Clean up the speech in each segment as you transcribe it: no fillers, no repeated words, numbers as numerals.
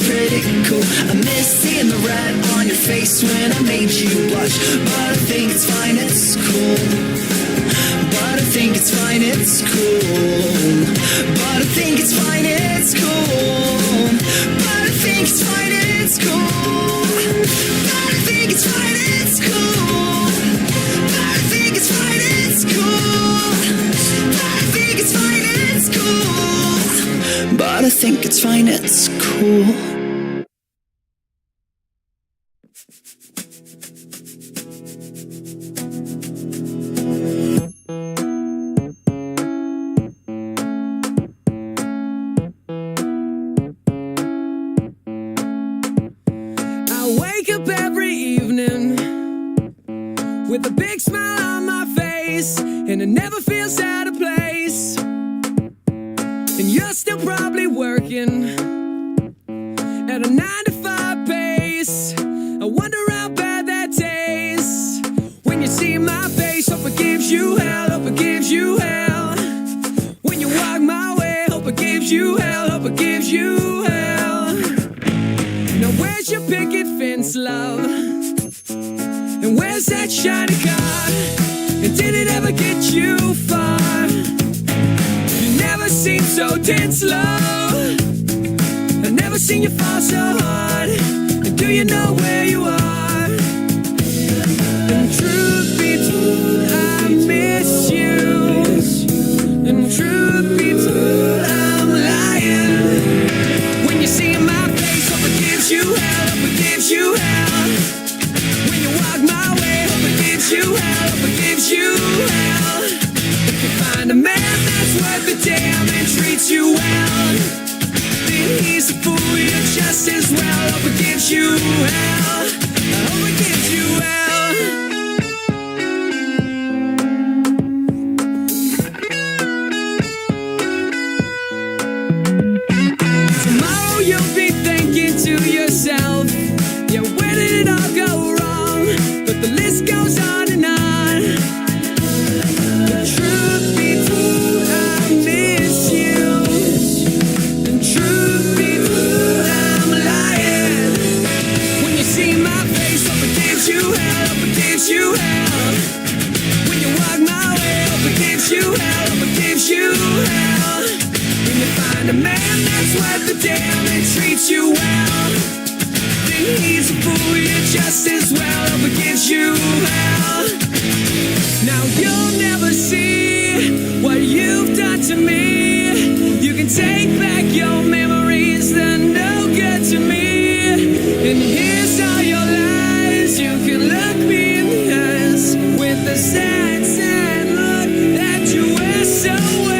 pretty cool. I miss seeing the red on your face when I made you blush. But I think it's fine, it's cool. But I think it's fine, it's cool. But I think it's fine, it's cool. But I think it's fine, it's cool. But I think it's fine, it's cool. But I think it's fine, it's cool. But I think it's fine, it's cool. But I think it's fine, it's cool. With a big smile on my face, and it never feels out of place. And you're still probably working at a 9-to-5 pace. I wonder how bad that tastes when you see my face. Hope it gives you hell, hope it gives you hell. When you walk my way, hope it gives you hell, hope it gives you hell. Now where's your picket fence, love? And where's that shiny car? And did it ever get you far? You never seem so dead slow. I've never seen you fall so hard. And do you know where you are? And truth be told, I miss you. And truth be told, I'm lying. When you see my face, hope it gives you hell, hope it gives you hell. When you walk my way, hope it gives you hell, hope it gives you hell. If you find a man that's worth a damn and treats you well, then he's a fool, you're just as well. Hope it gives you hell, I hope it gives you hell. Tomorrow you'll be thinking to yourself, yeah, where did it all go wrong? But the list goes on and on. The truth be told, I miss you. And truth be told, I'm lying. When you see my face, hope it gives you hell, hope it gives you hell. When you walk my way, hope it gives you hell, hope it gives you hell. When you find a man that's worth the damn and treats you well, then he's a fool, you're just as well. Hope it gives you hell. Now you'll never see what you've done to me. You can take back your memories, they're no good to me. And here's all your lies. You can look me in the eyes with the sad, sad look that you wear so well.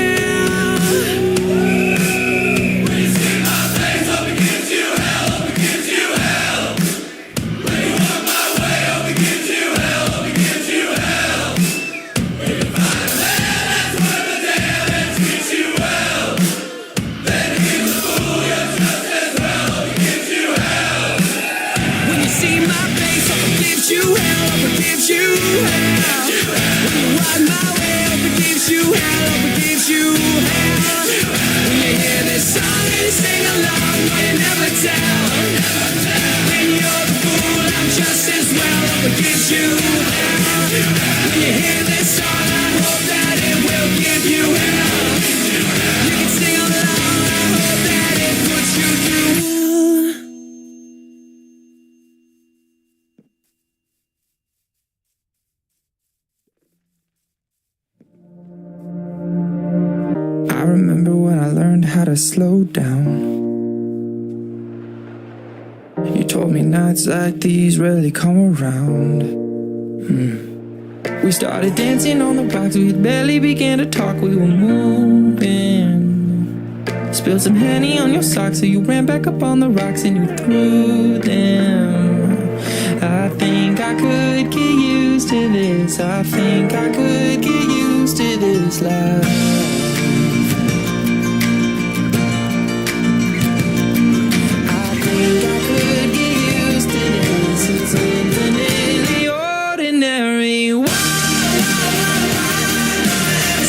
Slow down. You told me nights like these rarely come around. We started dancing on the box, we barely began to talk, we were moving. Spilled some Henny on your socks, so you ran back up on the rocks and you threw them. I think I could get used to this, I think I could get used to this life.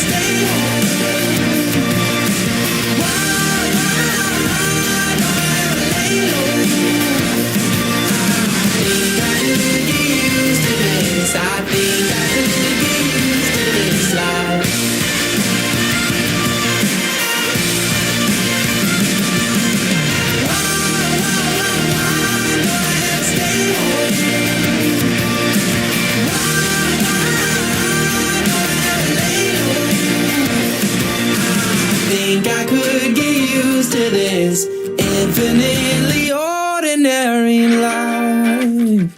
Stay to this infinitely ordinary life.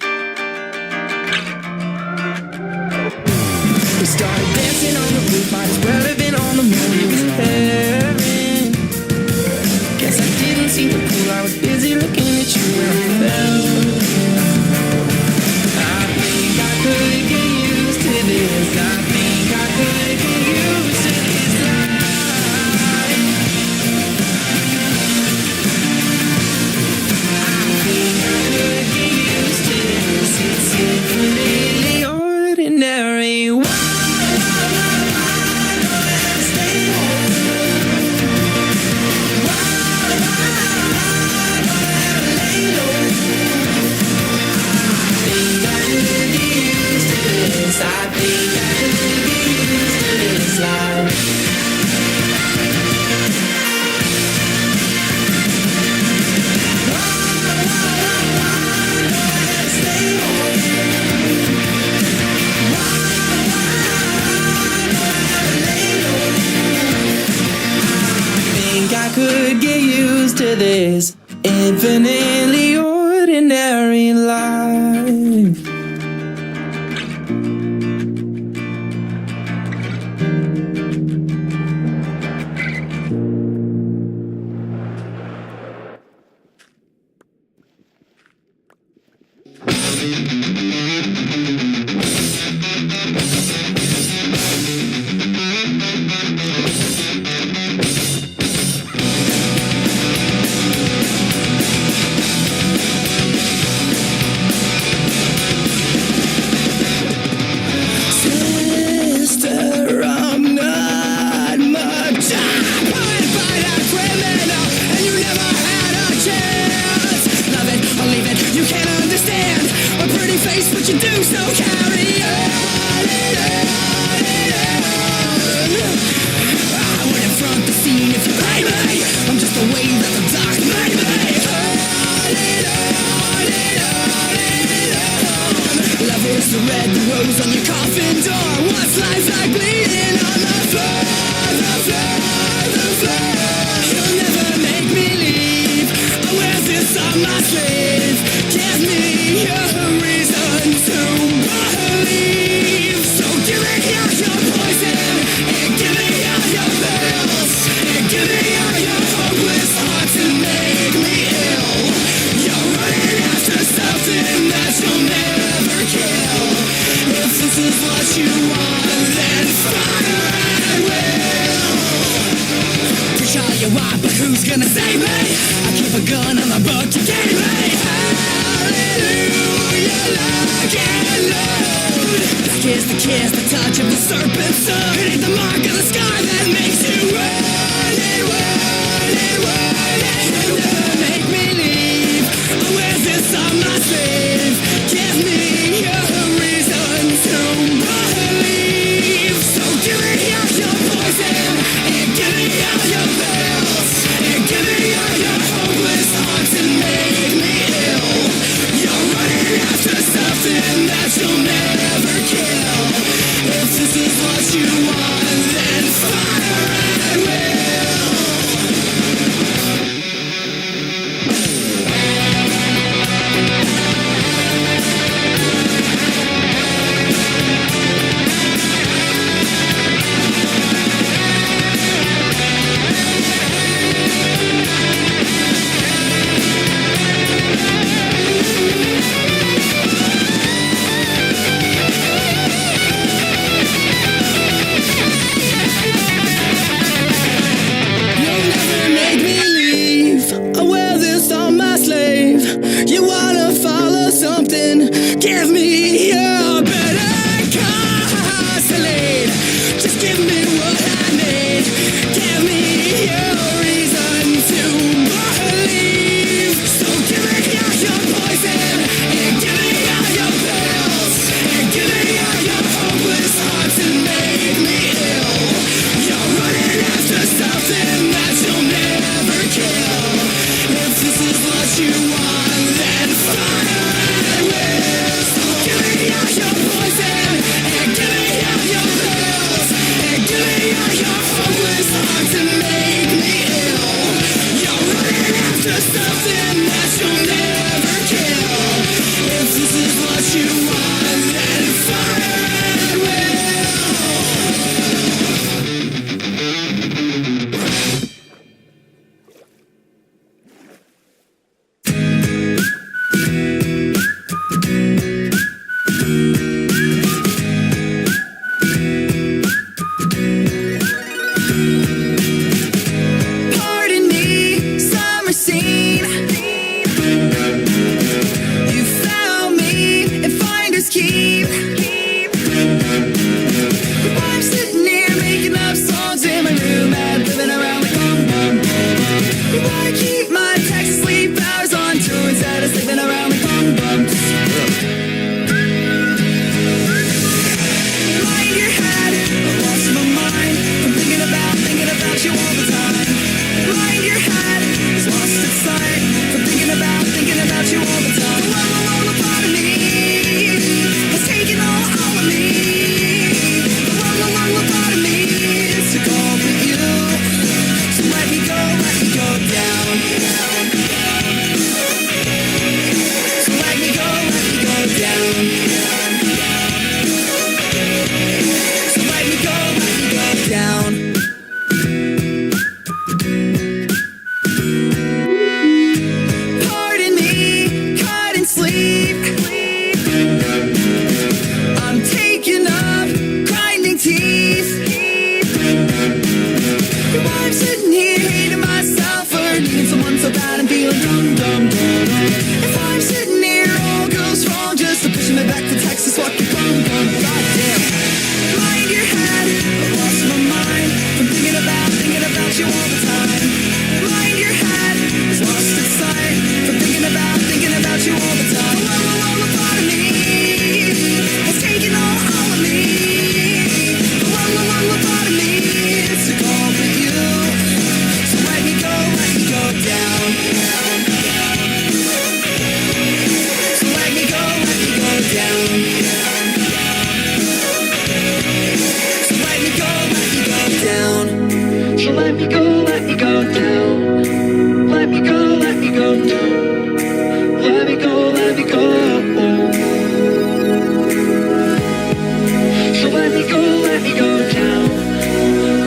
We started dancing on the roof, might as well have been on the moon. It was heaven. Guess I didn't see the pool, I was busy looking at you when I fell. I think I could get used to this. I think I could get used to this life. I think I could get used to this. It's infinitely ordinary. I think I could get used to this life. I think I could get used to this infinitely ordinary life. But you do, so carry on and on and on. I wouldn't front the scene if you pay me. I'm just the way that the dark made me. On and on and on and on. Love is the red, the rose on your coffin door. What's life like bleeding on the floor, the floor, the floor? You'll never make me leave. I wear this on my sleeve. Give me a reason to believe. So give me all your poison, and give me all your pills, and give me all your hopeless hearts and make me ill. You're running after something that you'll never kill. If this is what you want, then fire at will. Preach all you want, but who's gonna save me? I keep a gun on the book you gave me. Hallelujah, lock and load. Black is the kiss, the touch of the serpent's tongue. It ain't the mark of the scar that makes you run and run and run. You'll never make me leave. I wear this on my sleeve. Give me a reason to believe. So give me all your poison, and give me all your pills, and give me all your hopeless hearts and make me ill. You're running after something that you'll never kill. If this is what you want, then fire at will. You wanna follow something? Give me a better cause to lead. Just give me what I need. Give me a reason to believe. So give me all your poison, and give me all your pills, and give me all your hopeless hearts and make me ill. You're running after something that you'll never kill. If this is what you want, then fire at will. So give me just something that you'll never kill. If this is what you want, then fire at Pardon me, summer scene. You found me in finder's keep. I'm sitting here making up songs in my room, living around like bum bum bum. I keep my Texas sleep hours on tour instead of sleeping around like bum bum. Mind your head, I'm lost in my mind. I'm thinking about you all the time. Mind your head, it's lost its sight. I'm thinking about you all the time. All a part of me has taken all of me. All a part of me is to go with you. So let me go down. So let me go down. So let me go down. Pardon me, couldn't sleep. I'm taking up grinding teeth. I'm sitting here hating myself for needing someone so bad and feeling dumb, dumb, dumb. If I'm sitting here, all goes wrong just to pushing me back to Texas, fucking bum, bum, goddamn. Mind your head, I've lost my mind. I'm thinking about you all the time. Mind your head, it's lost its sight. I'm thinking about you all the time. All a part of me has taken all of me. All a part of me is to go with you. So let me go down. So let me go down. So let me go down. So let me go down. Let me go down. Let me go down. Let me go. So let me go down.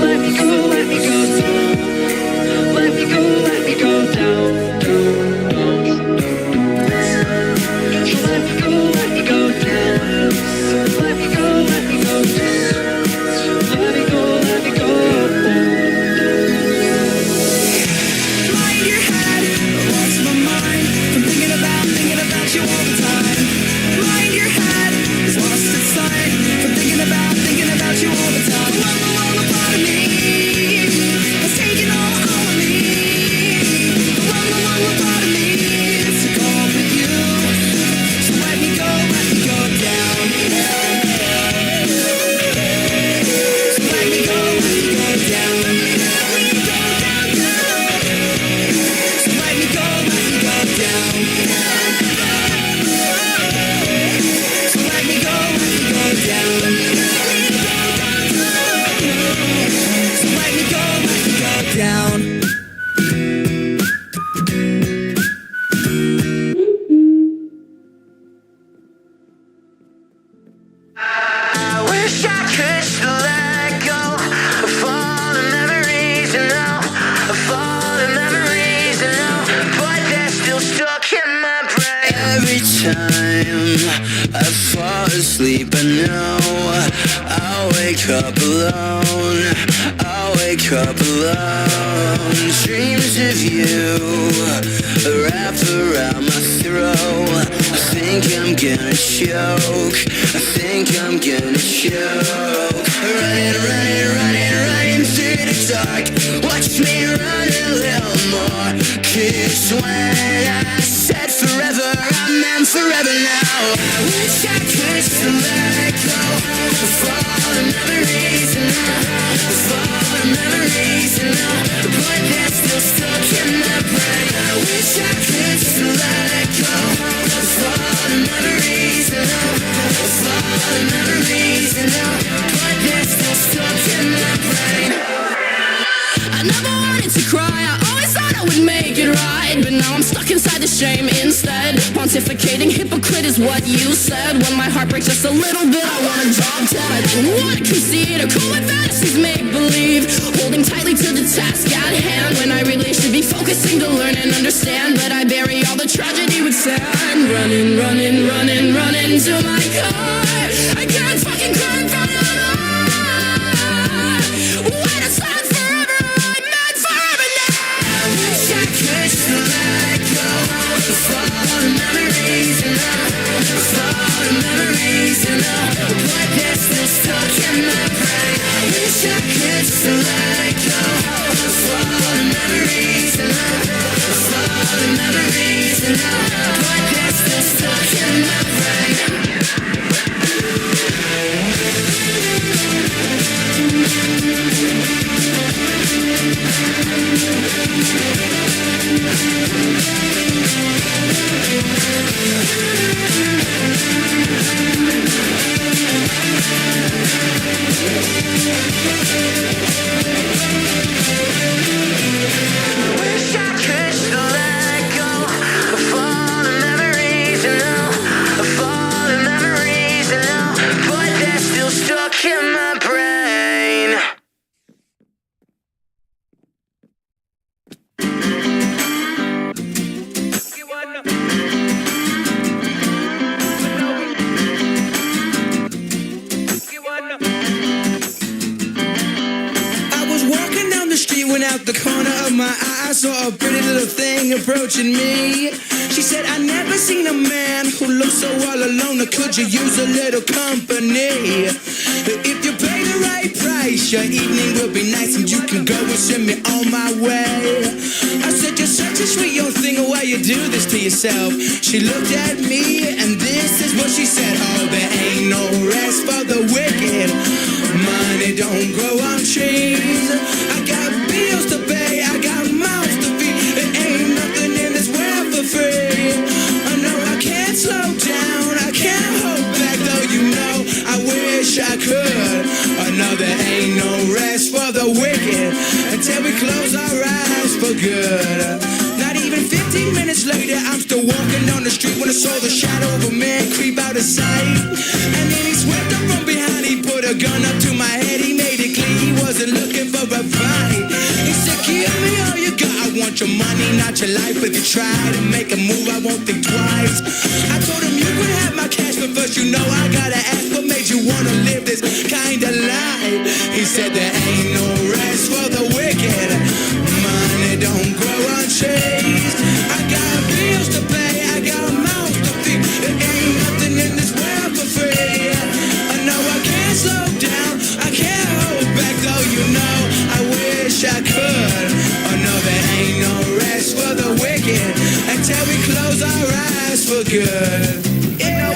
Let me go down. Let me go down. So let me go down. Let me go down. Let me go down. Mind your head, I lost my mind. I'm thinking about you all the time. Mind your head, it's lost its sight. I'm thinking about you all the time. All a part of me has taken all of me. All a part of me is to go with you. So let me go down. So let me go down. So let me go down. So let me go down. So let me go down. I wish I could still let go of all the memories and now, of all the memories and now, but they're still stuck in my brain. Every time I fall asleep, I know I'll wake up alone. I'll wake up alone. Dreams of you wrap around my throat. I think I'm gonna choke. I think I'm gonna choke. Running through the dark. Watch me run a little more. 'Cause when I said forever, I meant forever now. I wish I could still let go of all the memories and of all the memories and but they're still stuck in my brain. I wish I could still let go of all the memories and of all the memories and but they're still stuck in my brain. I never wanted to cry. I always thought I would make make it right, but now I'm stuck inside the shame instead. Pontificating hypocrite is what you said. When my heart breaks just a little bit, I wanna drop dead. I don't wanna concede or call my fantasies make-believe, holding tightly to the task at hand, when I really should be focusing to learn and understand. But I bury all the tragedy with sand. Running, running, running, running to my car. I can't fucking cry in front of the door. When it's not forever, I'm meant forever now. I wish I could still let go of all the memories and all the memories and all, but they're still stuck in my brain. I wish I could still let go of all the memories and all the memories and all, but they're still stuck in my brain. Wish I could still let go of all the memories and all the memories and all, but they're still stuck in my brain. I was walking down the street when out the corner of my eye I saw a pretty little thing approaching me. She said, I never seen a man who looks so all alone, or could you use a little company? If you pay the right price, your evening will be nice and you can go and send me on my way. I said, you're such a sweet young thing, why you do this to yourself? She looked at me and this is what she said: oh, there ain't no rest for the wicked. Money don't grow on trees. I got bills to pay, I got mouths to feed. There ain't nothing in this world for free. I know I can't slow down, I can't hold back, though you know I wish I could. I know there ain't no rest for the wicked until we close our eyes for good. Not even 15 minutes later, I'm still walking down the street when I saw the shadow of a man creep out of sight. And then he swept up from behind, he put a gun up to my head, he made it clear he wasn't looking for a fight. He said, give me all you got, I want your money, not your life. If you try to make a move, I won't think twice. I told him you could have my cash, but first you know I gotta ask, what made you wanna live this kind of life? He said there ain't no rest for the wicked. Money don't grow on trees. I got bills to pay, I got mouths to feed. There ain't nothing in this world for free. I know I can't slow down, I can't hold back, though you know I wish I could. Oh no, there ain't no rest for the wicked until we close our eyes for good. Yeah.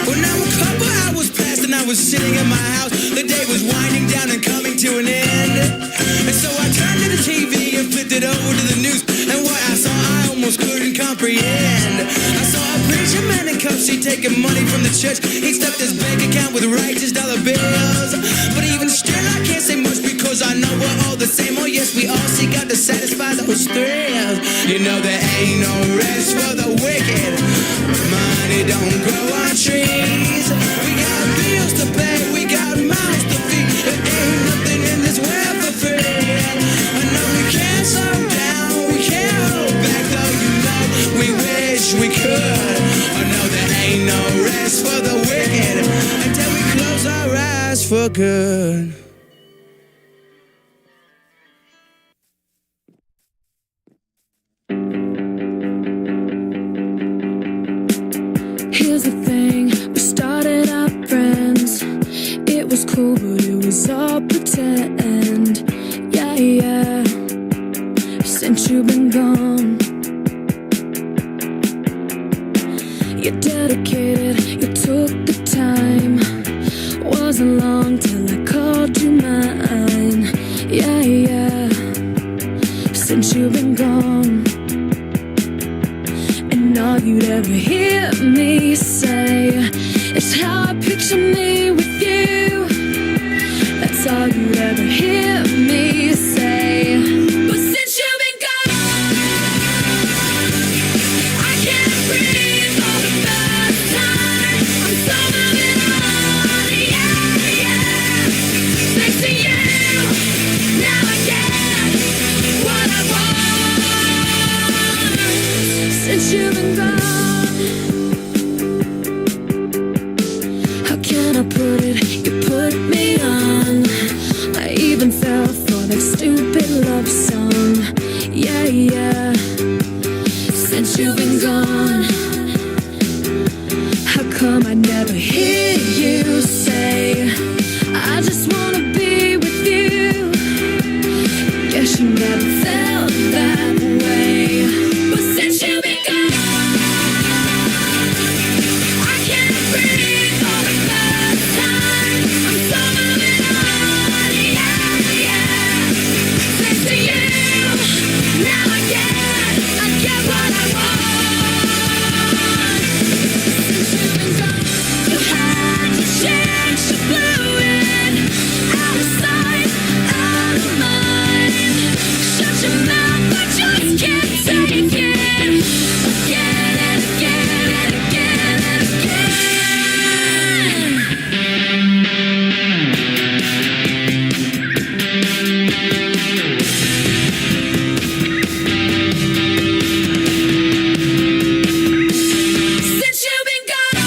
Well, now a couple hours passed and I was sitting in my house. The day was winding down and coming to an end. And so I turned to the TV and flipped it over to the news. And what I saw, I almost couldn't comprehend. I saw a preacher man in cuffs, he taking money from the church. He stuffed his bank account with righteous dollar bills. But even still, I can't say much because I know we're all the same. Oh yes, we all seek out to satisfy those thrills. You know there ain't no rest for the wicked. Money don't grow on trees. We got bills to pay, we got mouths to feed. There ain't nothing in this world for free. I know we can't slow down, we can't hold back, though you know we wish we could. I know there ain't no rest for the wicked until we close our eyes for good. Here's the thing, we started out friends. It was cool, but it was all pretend. Yeah, yeah. Since you've been gone, you're dedicated, you took the time. Wasn't long till I called you mine. Yeah, yeah. Since you've been gone, and all you'd ever hear hear me say, it's how I picture me with you. That's all you ever hear me say. But since you've been gone, I can't breathe for the first time. I'm so moving on, yeah, yeah. Thanks to you, now I get what I want. Since you've been gone, how can I put it? You put me on. I even fell for that stupid love song. Yeah, yeah. Since you've been gone, how come I never hear you say, I just wanna be with you? Guess you never felt that way. But since you've been gone, I can't breathe for the first time. I'm so moving on, yeah, yeah. Thanks to you, now I get what I want. Since you've been gone, you had to change, you blew it. Out of sight, out of mind. Shut your mouth, I just can't take it. Again and again and again and since you've been gone,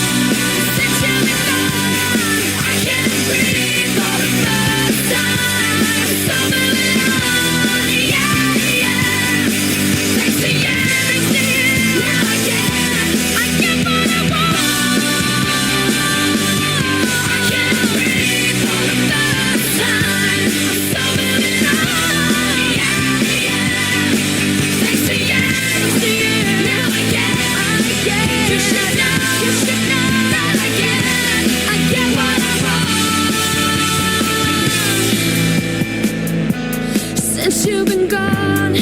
I can't breathe for the first time. So moving on, yeah, yeah. Thanks to you, now I get what I want. I can't breathe for the first time. I'm so moving on, yeah, yeah. Thanks to you, now I get. You should know that I get what I want. Since you've been gone,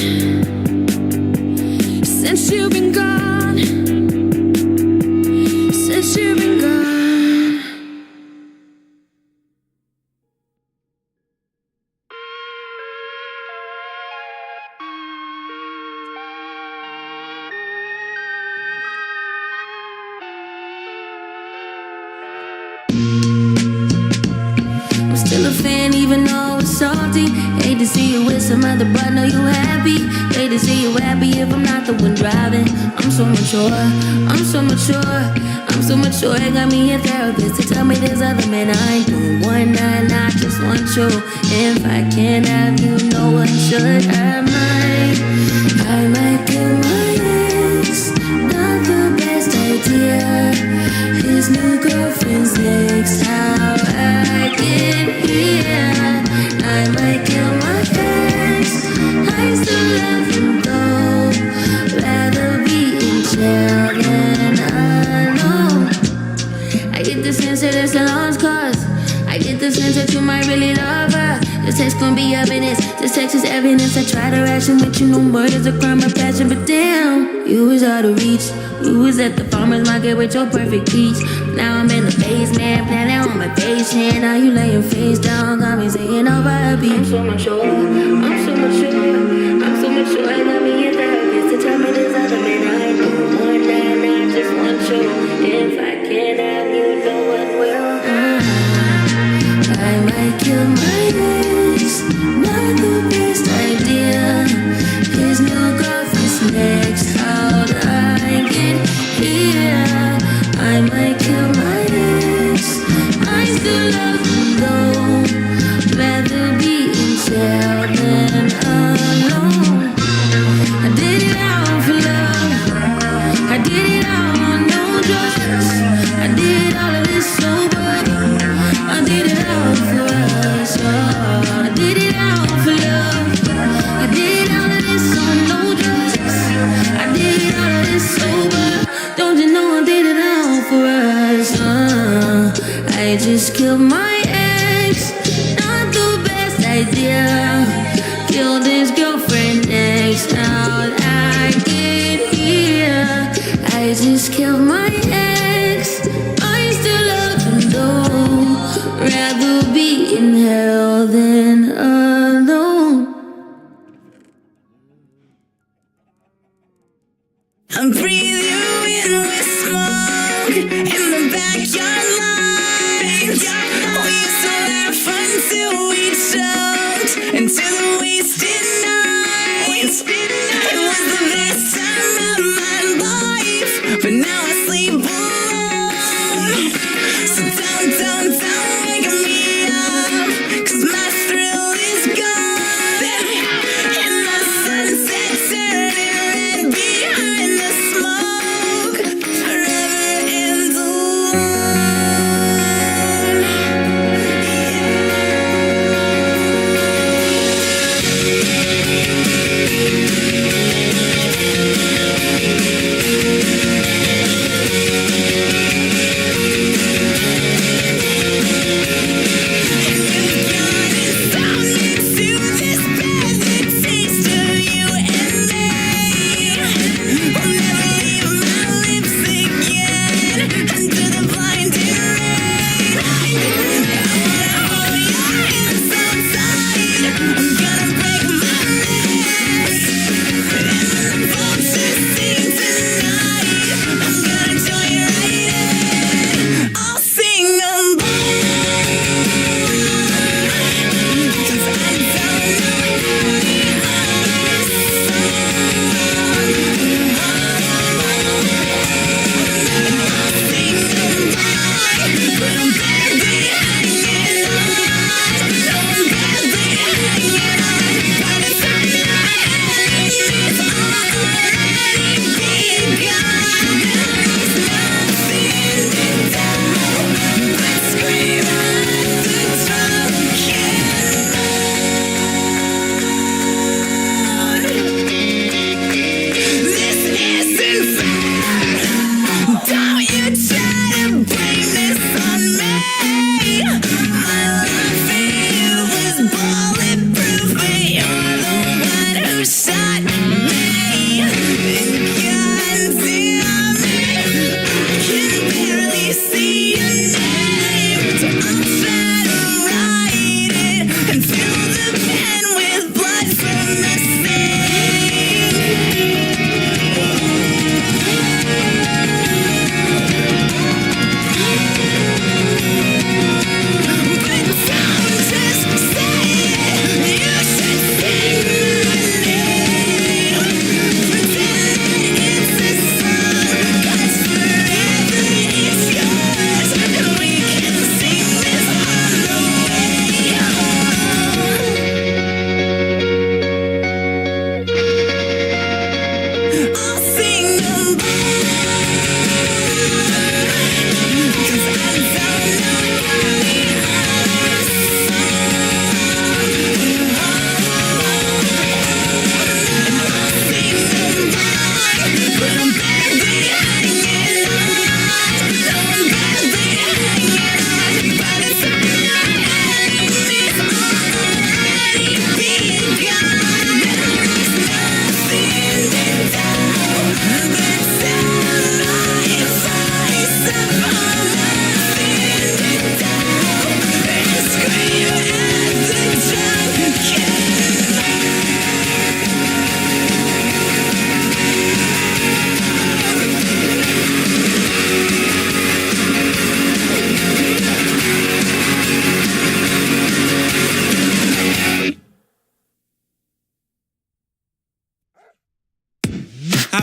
since you've been gone, since you've been gone. I'm still a fan even though it's salty. Hate to see you with some other, but know you happy. Hate to see you happy if I'm not the one driving. I'm so mature, I'm so mature, I'm so mature. It got me a therapist to tell me there's other men I ain't doing one night. I just want you. If I can't have you, no one should. I might kill my ex. Not the best idea. His new girlfriend's next. How I get here. I might kill my ex. I still love him though. Rather be in jail than alone. I get the sense that it's a lost cause. I get the sense that you might really love her. This text gon' be evidence. This text is evidence. I try to ration with you. No murder's a crime of passion, but damn, you was out of reach. You was at the farmer's market with your perfect peach. Now I'm in the basement, planning on my patient. Now you laying face down, got me singing over a beat. I'm so mature, I'm so mature, I'm so mature. I got me a therapist to tell me there's other men I know. One night, I just want you. If I can't have you, no one will. I might kill my ex, not the best idea. His new girlfriend's next. How'd I get here? I might kill my ex. I still love him though. Rather be in jail than alone. I did it all for love. I did it all on no drugs. I did all of this sober. I did it all for us. Oh, I did it all for love. I did all of this on no drugs. I did all of this sober. Don't you know I did it all for us? I just killed my ex. Not the best idea. Killed his girlfriend next. How'd I get here? I just killed my ex.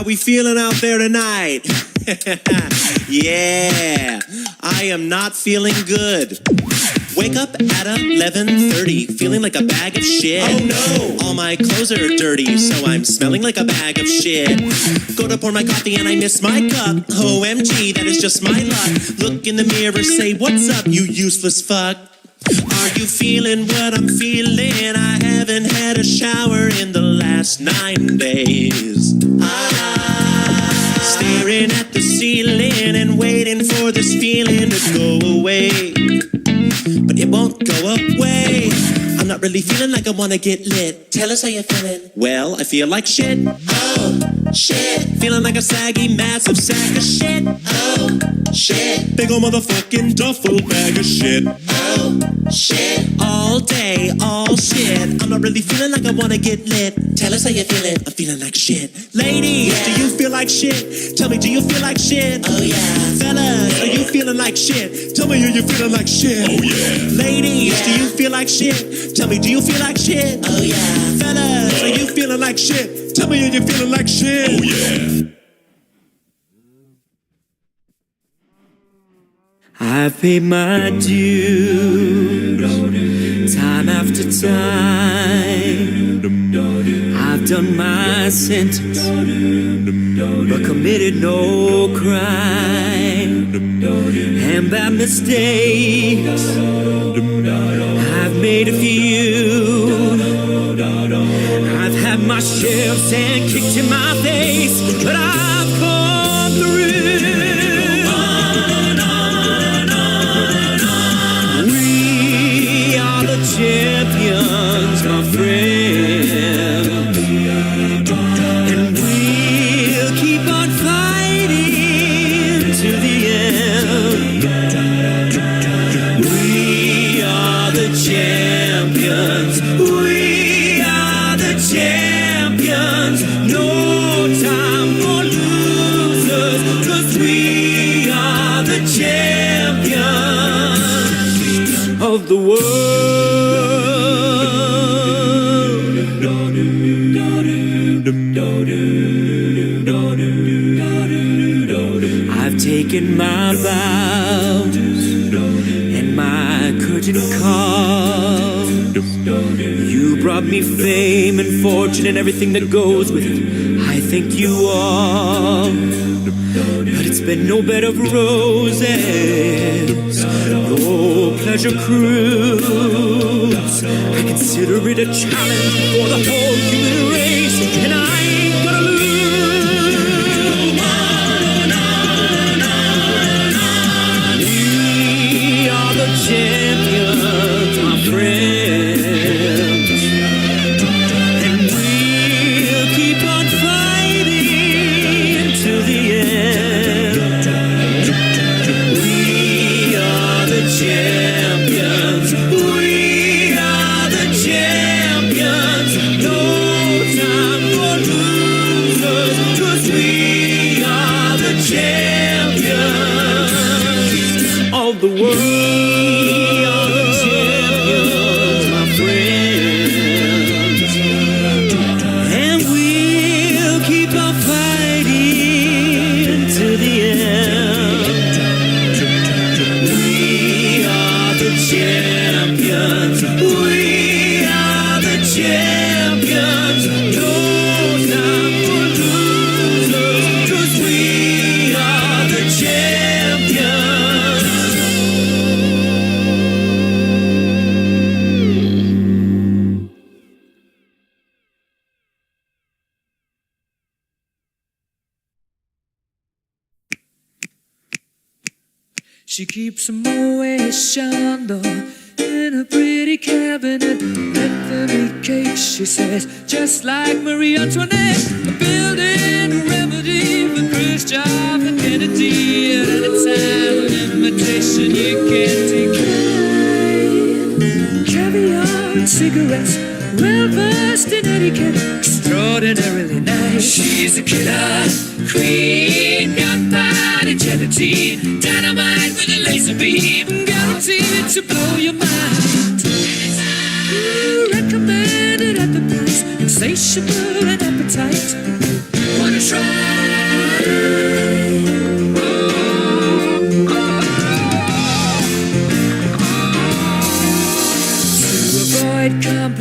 we feeling out there tonight? Yeah, I am not feeling good. Wake up at 11:30, feeling like a bag of shit. Oh no! All my clothes are dirty, so I'm smelling like a bag of shit. Go to pour my coffee and I miss my cup. OMG, that is just my luck. Look in the mirror, say, what's up, you useless fuck? Are you feeling what I'm feeling? I haven't had a shower in the last 9 days. Staring at the ceiling and waiting for this feeling to go away. But it won't go away. I'm not really feeling like I wanna get lit. Tell us how you're feeling. Well, I feel like shit. Oh, shit. Feeling like a saggy, massive sack of shit. Oh, shit. Big ol' motherfucking duffel bag of shit. Oh, shit. All day, all shit. I'm not really feeling like I wanna get lit. Tell us how you're feeling. I'm feeling like shit. Ladies, do you feel like shit? Tell me, do you feel like shit? Oh yeah. Fellas, are you feeling like shit? Tell me, are you feeling like shit? Oh yeah. Ladies, do you feel like shit? Tell me, do you feel like shit? Oh yeah. Fellas, are you feeling like shit? Tell me, are you feeling like shit? Oh yeah. I've paid my dues, time after time. I've done my sentence, but committed no crime. And by mistakes, I've made a few. I've had my share of sand kicked in my face, but I've come through. Champions, my friend, and we'll keep on fighting to the end. We are the champions. We are the champions. No time for losers, 'cause we are the champions of the world. I've taken my vows and my curtain call. You brought me fame and fortune and everything that goes with it. I thank you all, but it's been no bed of roses, no pleasure cruise. I consider it a challenge for the whole human race, and I ain't gonna lose. We are the champions, my friends, and we'll keep on fighting till the end. We are the champions. We are the champions. No time for losers, 'cause we are the champions of the world. We are the champions, my friends, and we'll keep on fighting to the end. We are the champions. We are the champions. No time for losers, 'cause we are the champions. She keeps a Moet Chandon in a pretty cabinet. Anthony cake, she says, just like Marie Antoinette. A building a remedy for Khrushchev and Kennedy. At any time, an invitation you can't decline. Caviar and cigarettes, well versed in etiquette, extraordinarily nice. She's a killer queen, gunpowder gelatine, dynamite with a laser beam, guaranteed to blow your mind. Recommended at the price, insatiable and appetite. Wanna try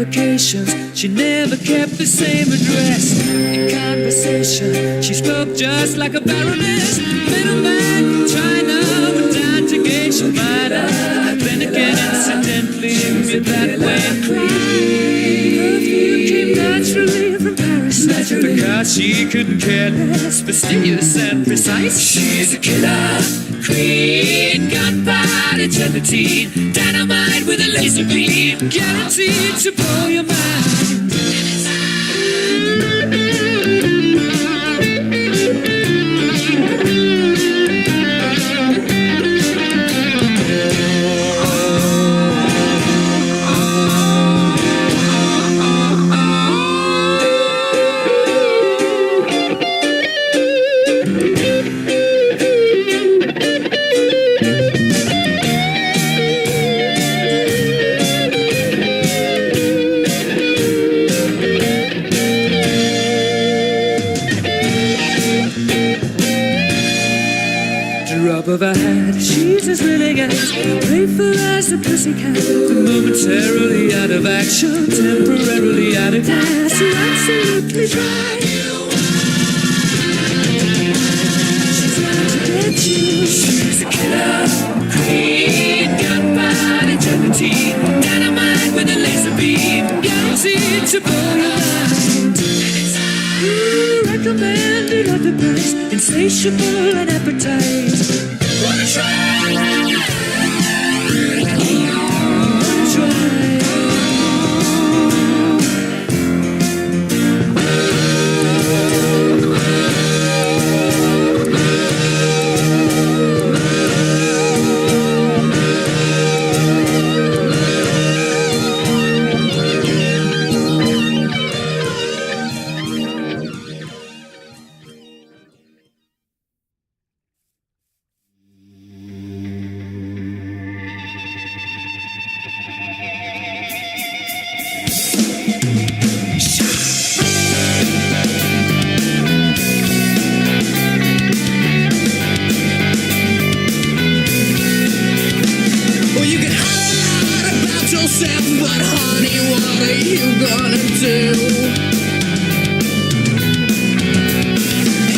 applications. She never kept the same address. In conversation, she spoke just like a baroness. Middleman from China went down to gauge your fighter. Then again, incidentally, you're that way. Perfume came naturally from Paris. Because she couldn't care less, fastidious and precise. She's a killer queen, gunpowder gelatine, dynamite with a laser beam, guaranteed to blow your mind. Of her hat, she's as willing as playful as a pussycat. Momentarily out of action, temporarily out of gas. You're absolutely dry. She's out to get you. She's a killer queen, gunpowder gelatine, dynamite with a laser beam, guaranteed to blow your mind. Recommended at the price, insatiable and appetite. Wanna try? But honey, what are you gonna do?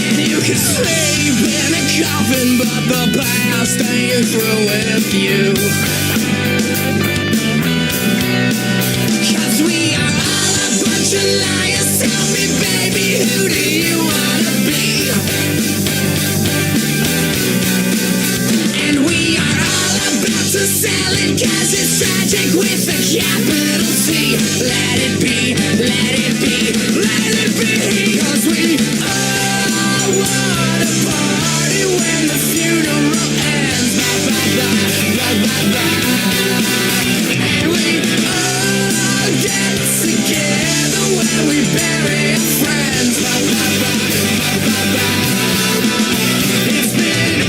And you can sleep in a coffin, but the past ain't through with you. 'Cause we are all a bunch of liars. Tell me, baby, who do you wanna be? And we are all about to sell it, 'cause it's tragic with a capital T. Let it be, let it be, let it be. 'Cause we all want a party when the funeral ends. Bye, bye, bye, bye, bye, bye. And we all get together when we bury our friends. Bye, bye, bye, bye, bye, bye. It's been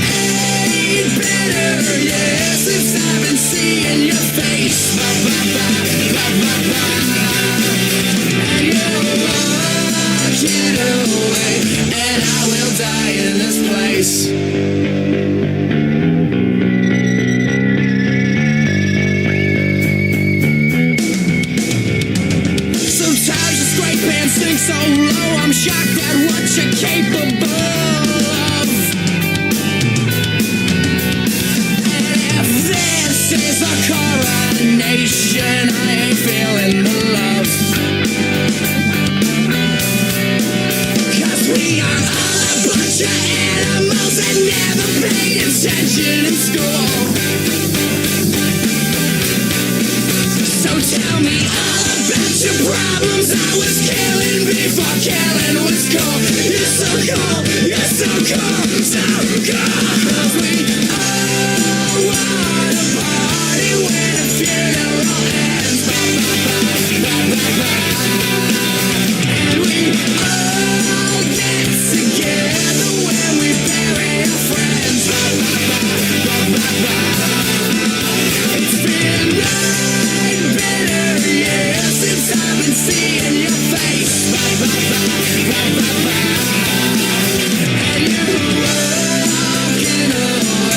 8 bitter years since I've been seeing your face. Bye, bye, bye, bye, bye, bye. And you're walking away, and I will die in this place. Sometimes the straight pants sink so low, I'm shocked at what you're capable of. And if this is a coronation, I ain't feeling the love. 'Cause we are all a bunch of animals that never paid attention in school. So tell me all about your problems. I was killing before killing was cool. You're so cool, you're so cool, so cool. 'Cause we all want a party when a funeral ends. Bye, bye, bye, bye, bye, bye. And we all get together when we bury our friends. Bye, bye, bye, bye, bye, bye. It's been 9 bitter years since I've been seeing your face. Bye, bye, bye, bye, bye, bye. And you're walking away.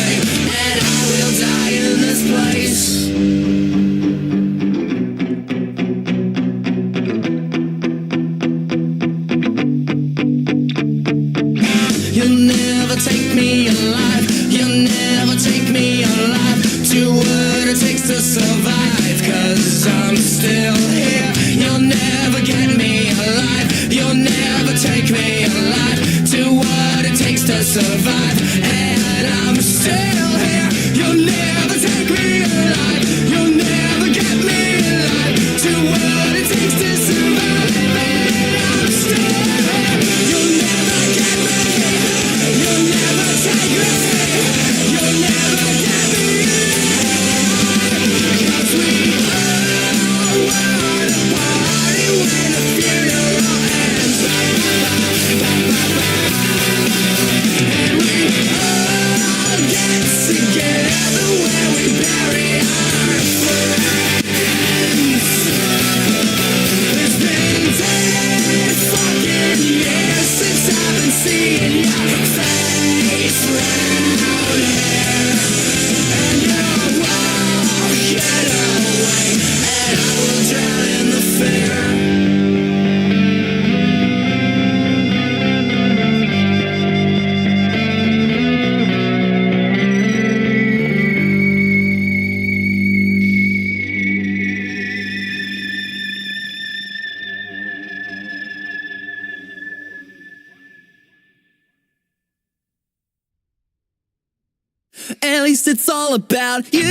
At least it's all about you.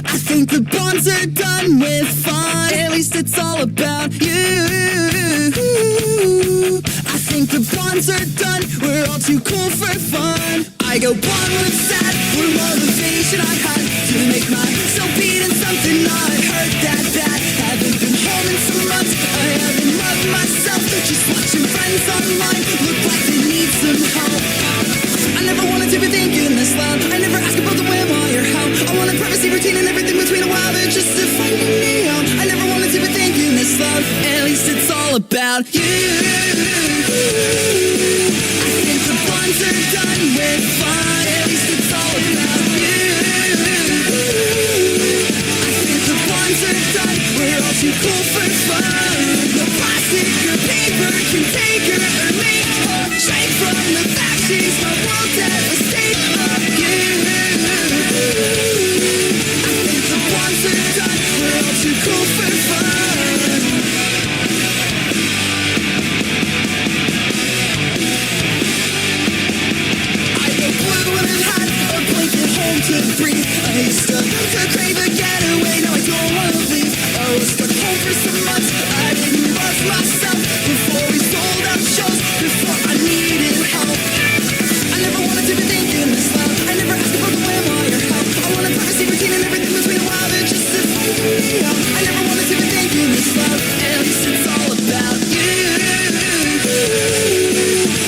I think the bonds are done with fun. At least it's all about you. I think the bonds are done. We're all too cool for fun. I go bond with sad for motivation I had to make myself beat in something I heard that bad. Haven't been home in some months. I haven't loved myself. Just watching friends online look like they need some help. I never wanted to be thinking this loud. I never ask about the when, why, or how. I wanted privacy, routine, and everything between a while. They're just to find me out. I never wanted to be thinking this loud. At least it's all about you. I think the bonds are done with fun. At least it's all about you. I think the bonds are done. We're all too cool for fun. No plastic or paper can take her or make her shake from the fact she's my world devastate of you. I think the bonds are done. We're all too cool for fun. I go blue when I'm hot, a blanket home to breathe. I used to crave a getaway, now I don't wanna leave. I was stuck home for some months. I didn't love myself before we sold out shows, before I needed help. I never wanted to be thinking this loud. I never asked about the when, why, or how. I wanted privacy, routine, and everything between a while. They're just to find me out. I never wanted to be thinking this loud. At least it's all about you.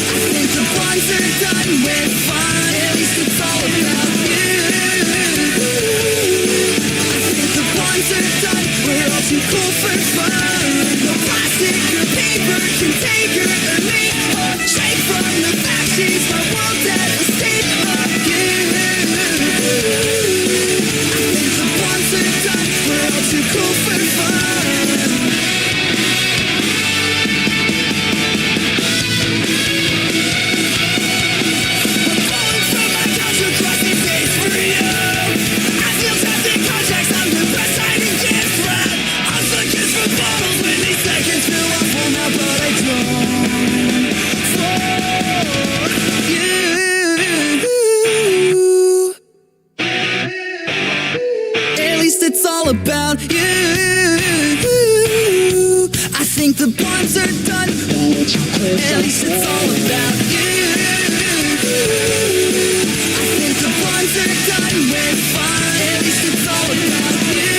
I think the bonds are done with fun. At least it's all about you. I think the bonds are done. We're all too cool for fun. No plastic or paper can take her or make her shake from the fact she's my world devastate of you. I think the bonds are done. We're all too cool for fun. I'm falling from my couch across these days for you. I feel trapped in contracts. I'm depressed. I didn't get right. I'm looking for bottles when these seconds feel awful now, but I don't. For you. At least it's all about you. I think the bonds are done. At least it's all about you. I think the bonds are done with fun. At least it's all about you.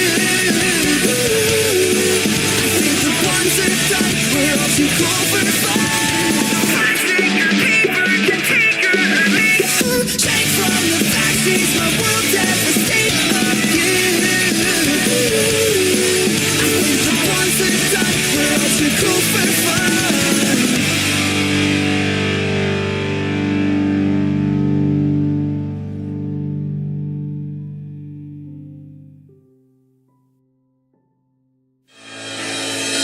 I think the bonds are done. We're all too cool for fun. Plastic or paper can take her or make her shake from the fact she's my world devastate of you. I think the bonds are done. We're all too cool for fun.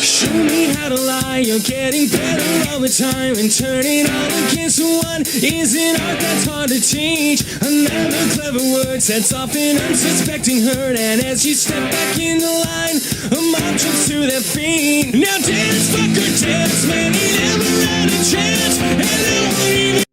Show me how to lie, you're getting better all the time. And turning all against one is an art that's hard to teach. Another clever word sets off an unsuspecting hurt. And as you step back in the line, a mob jumps to their feet. Now dance, fucker, dance, man, he never had a chance. And they won't even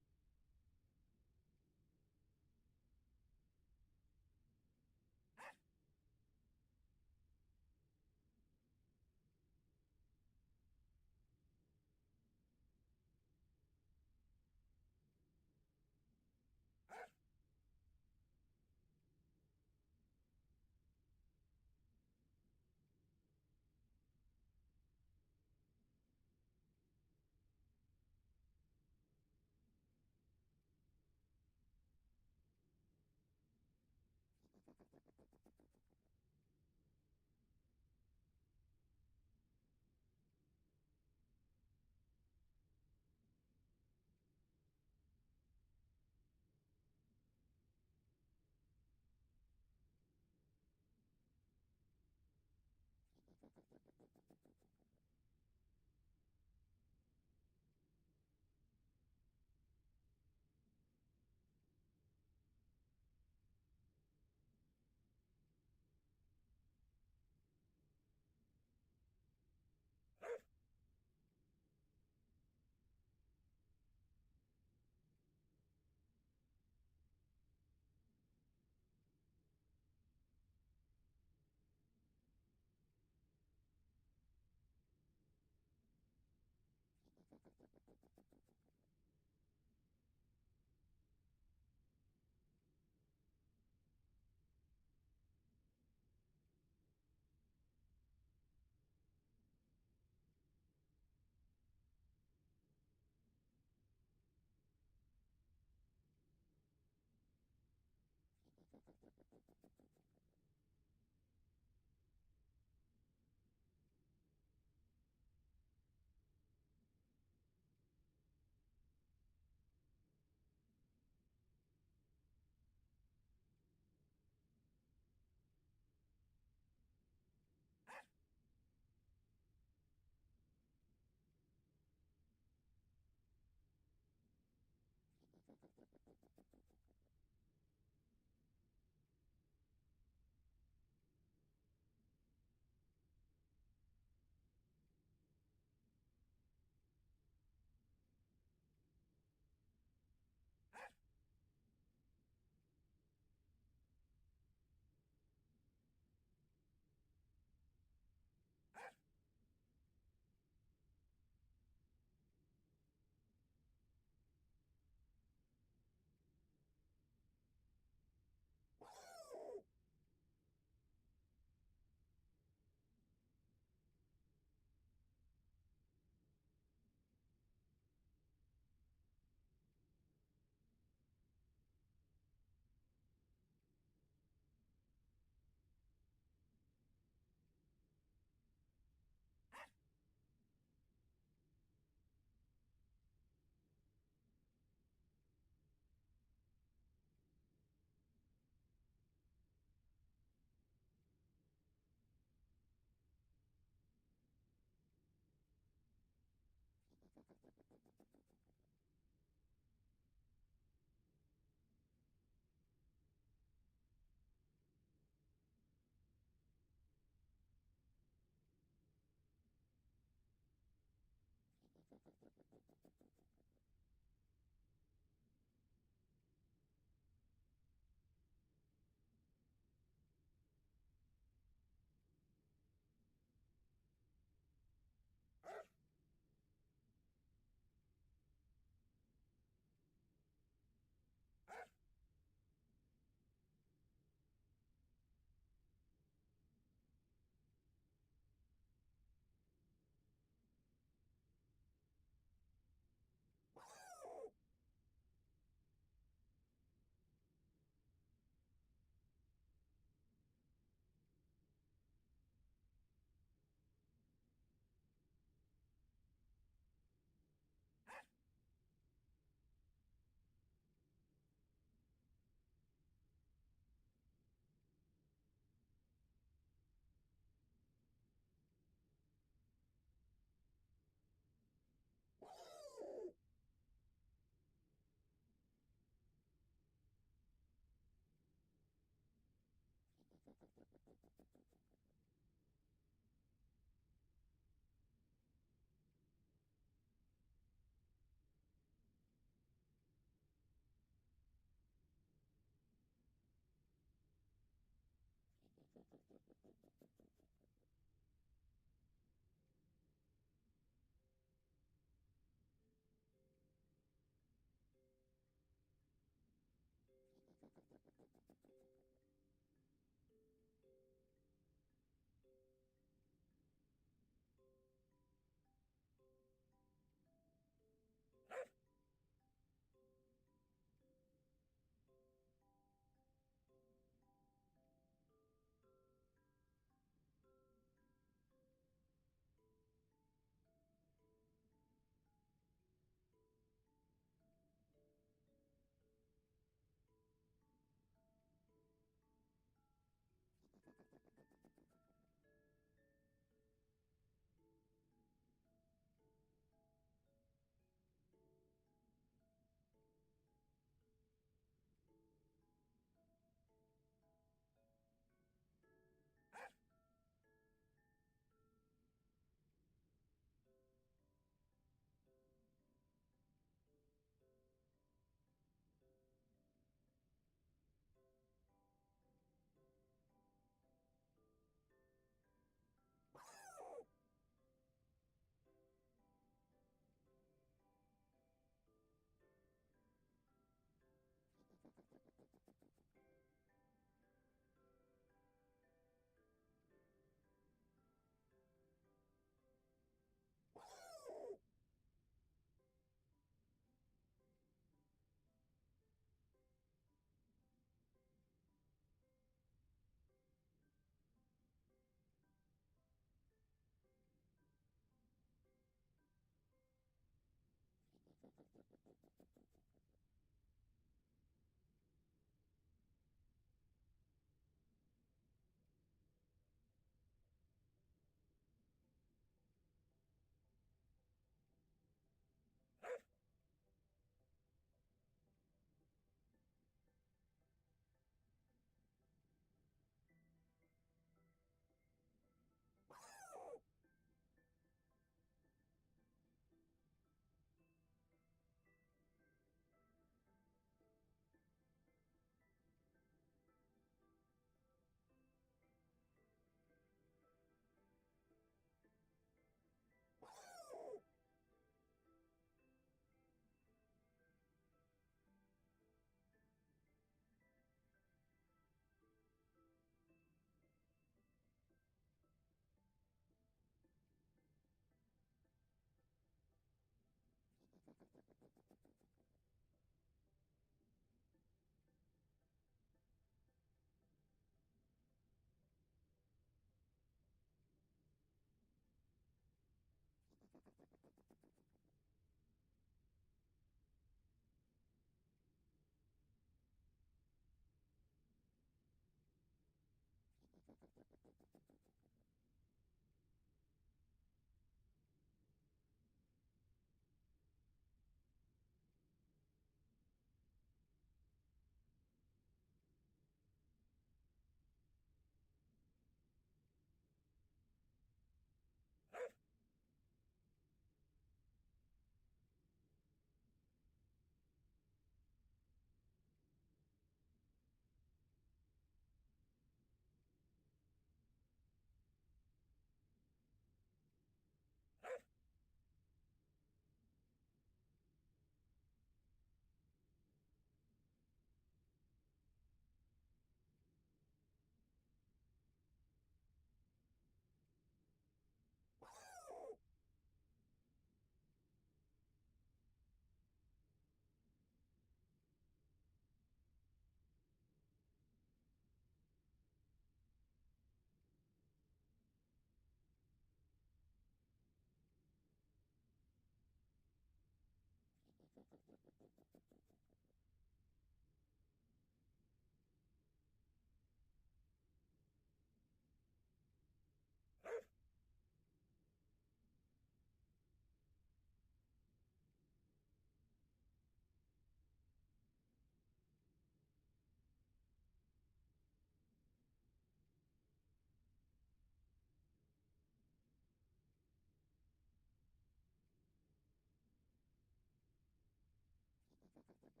Bedrock.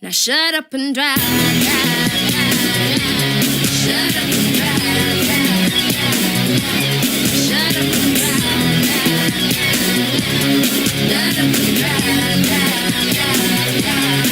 Now shut up and drive, drive, drive, drive. Shut up and drive, drive, drive, drive. Shut up and drive, drive, drive, drive. Shut up and drive, drive, drive, drive,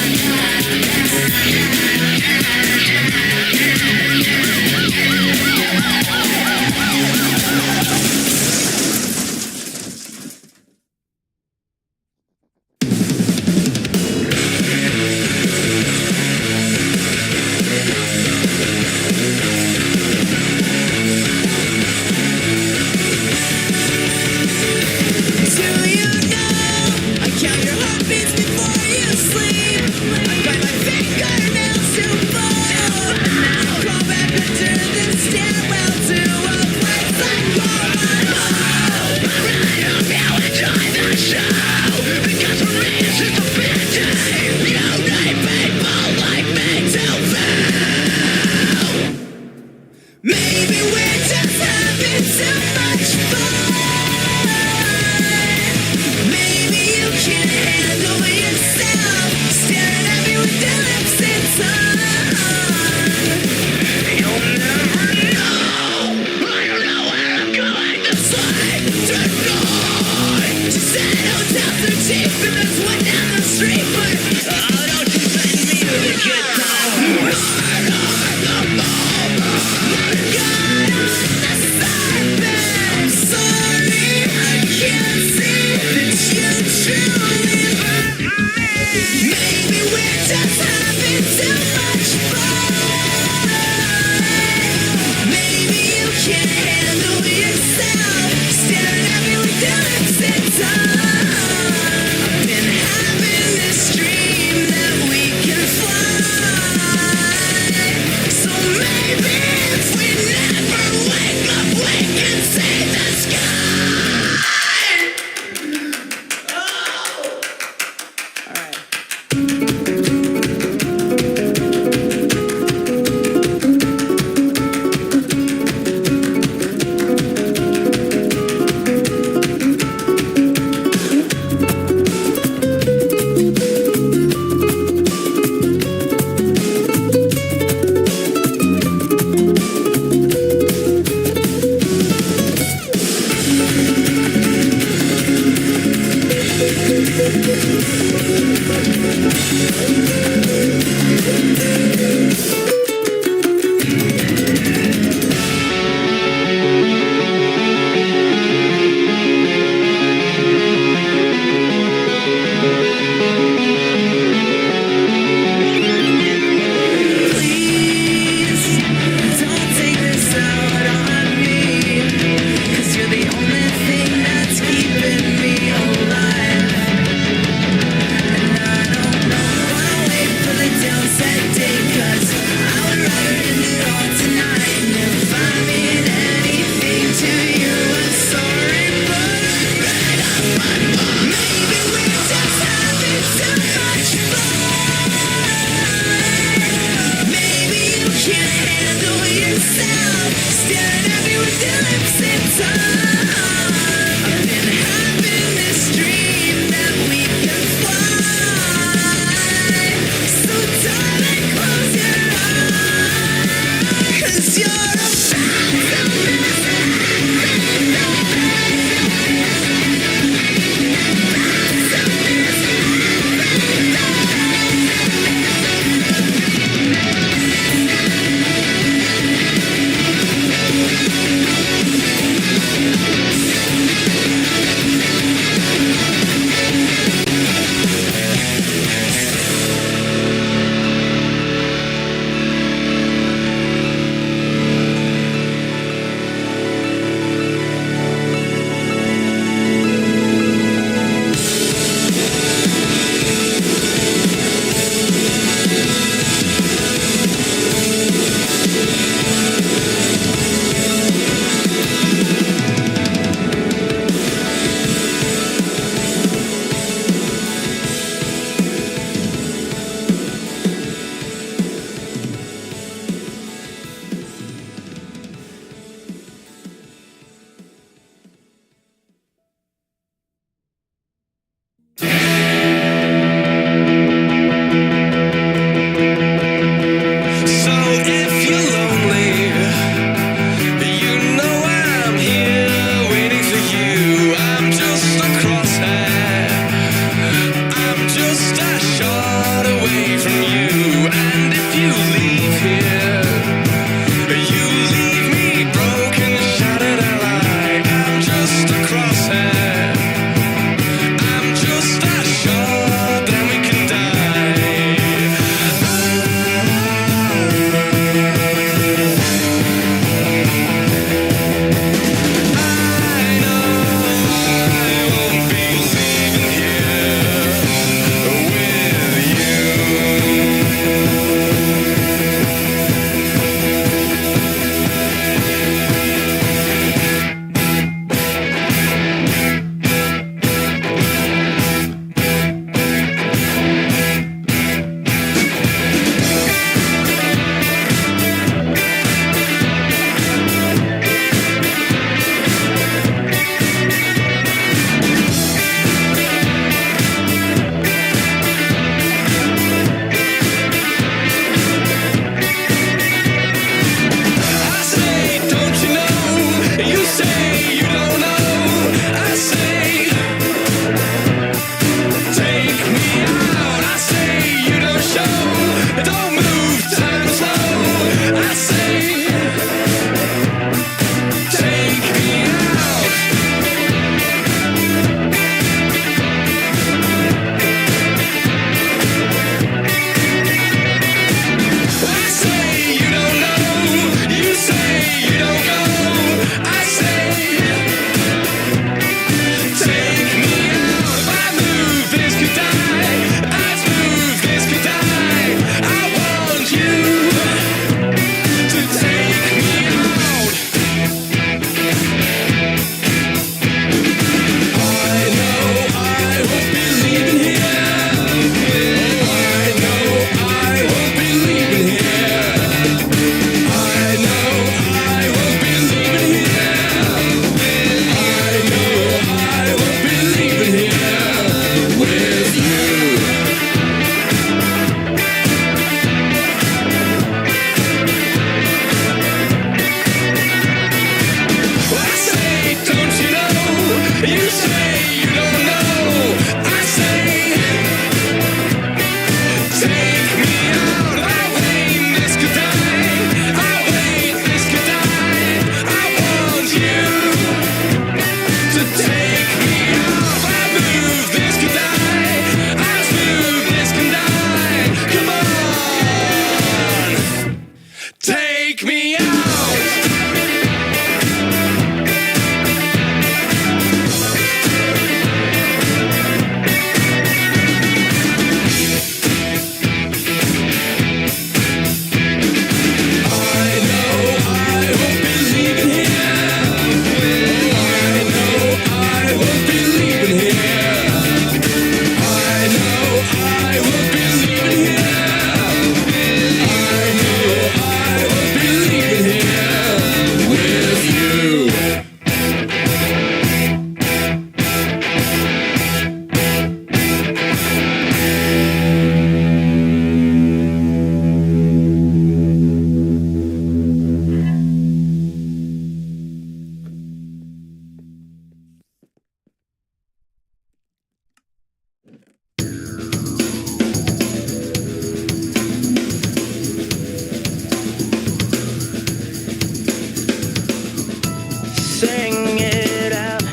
Sing it out,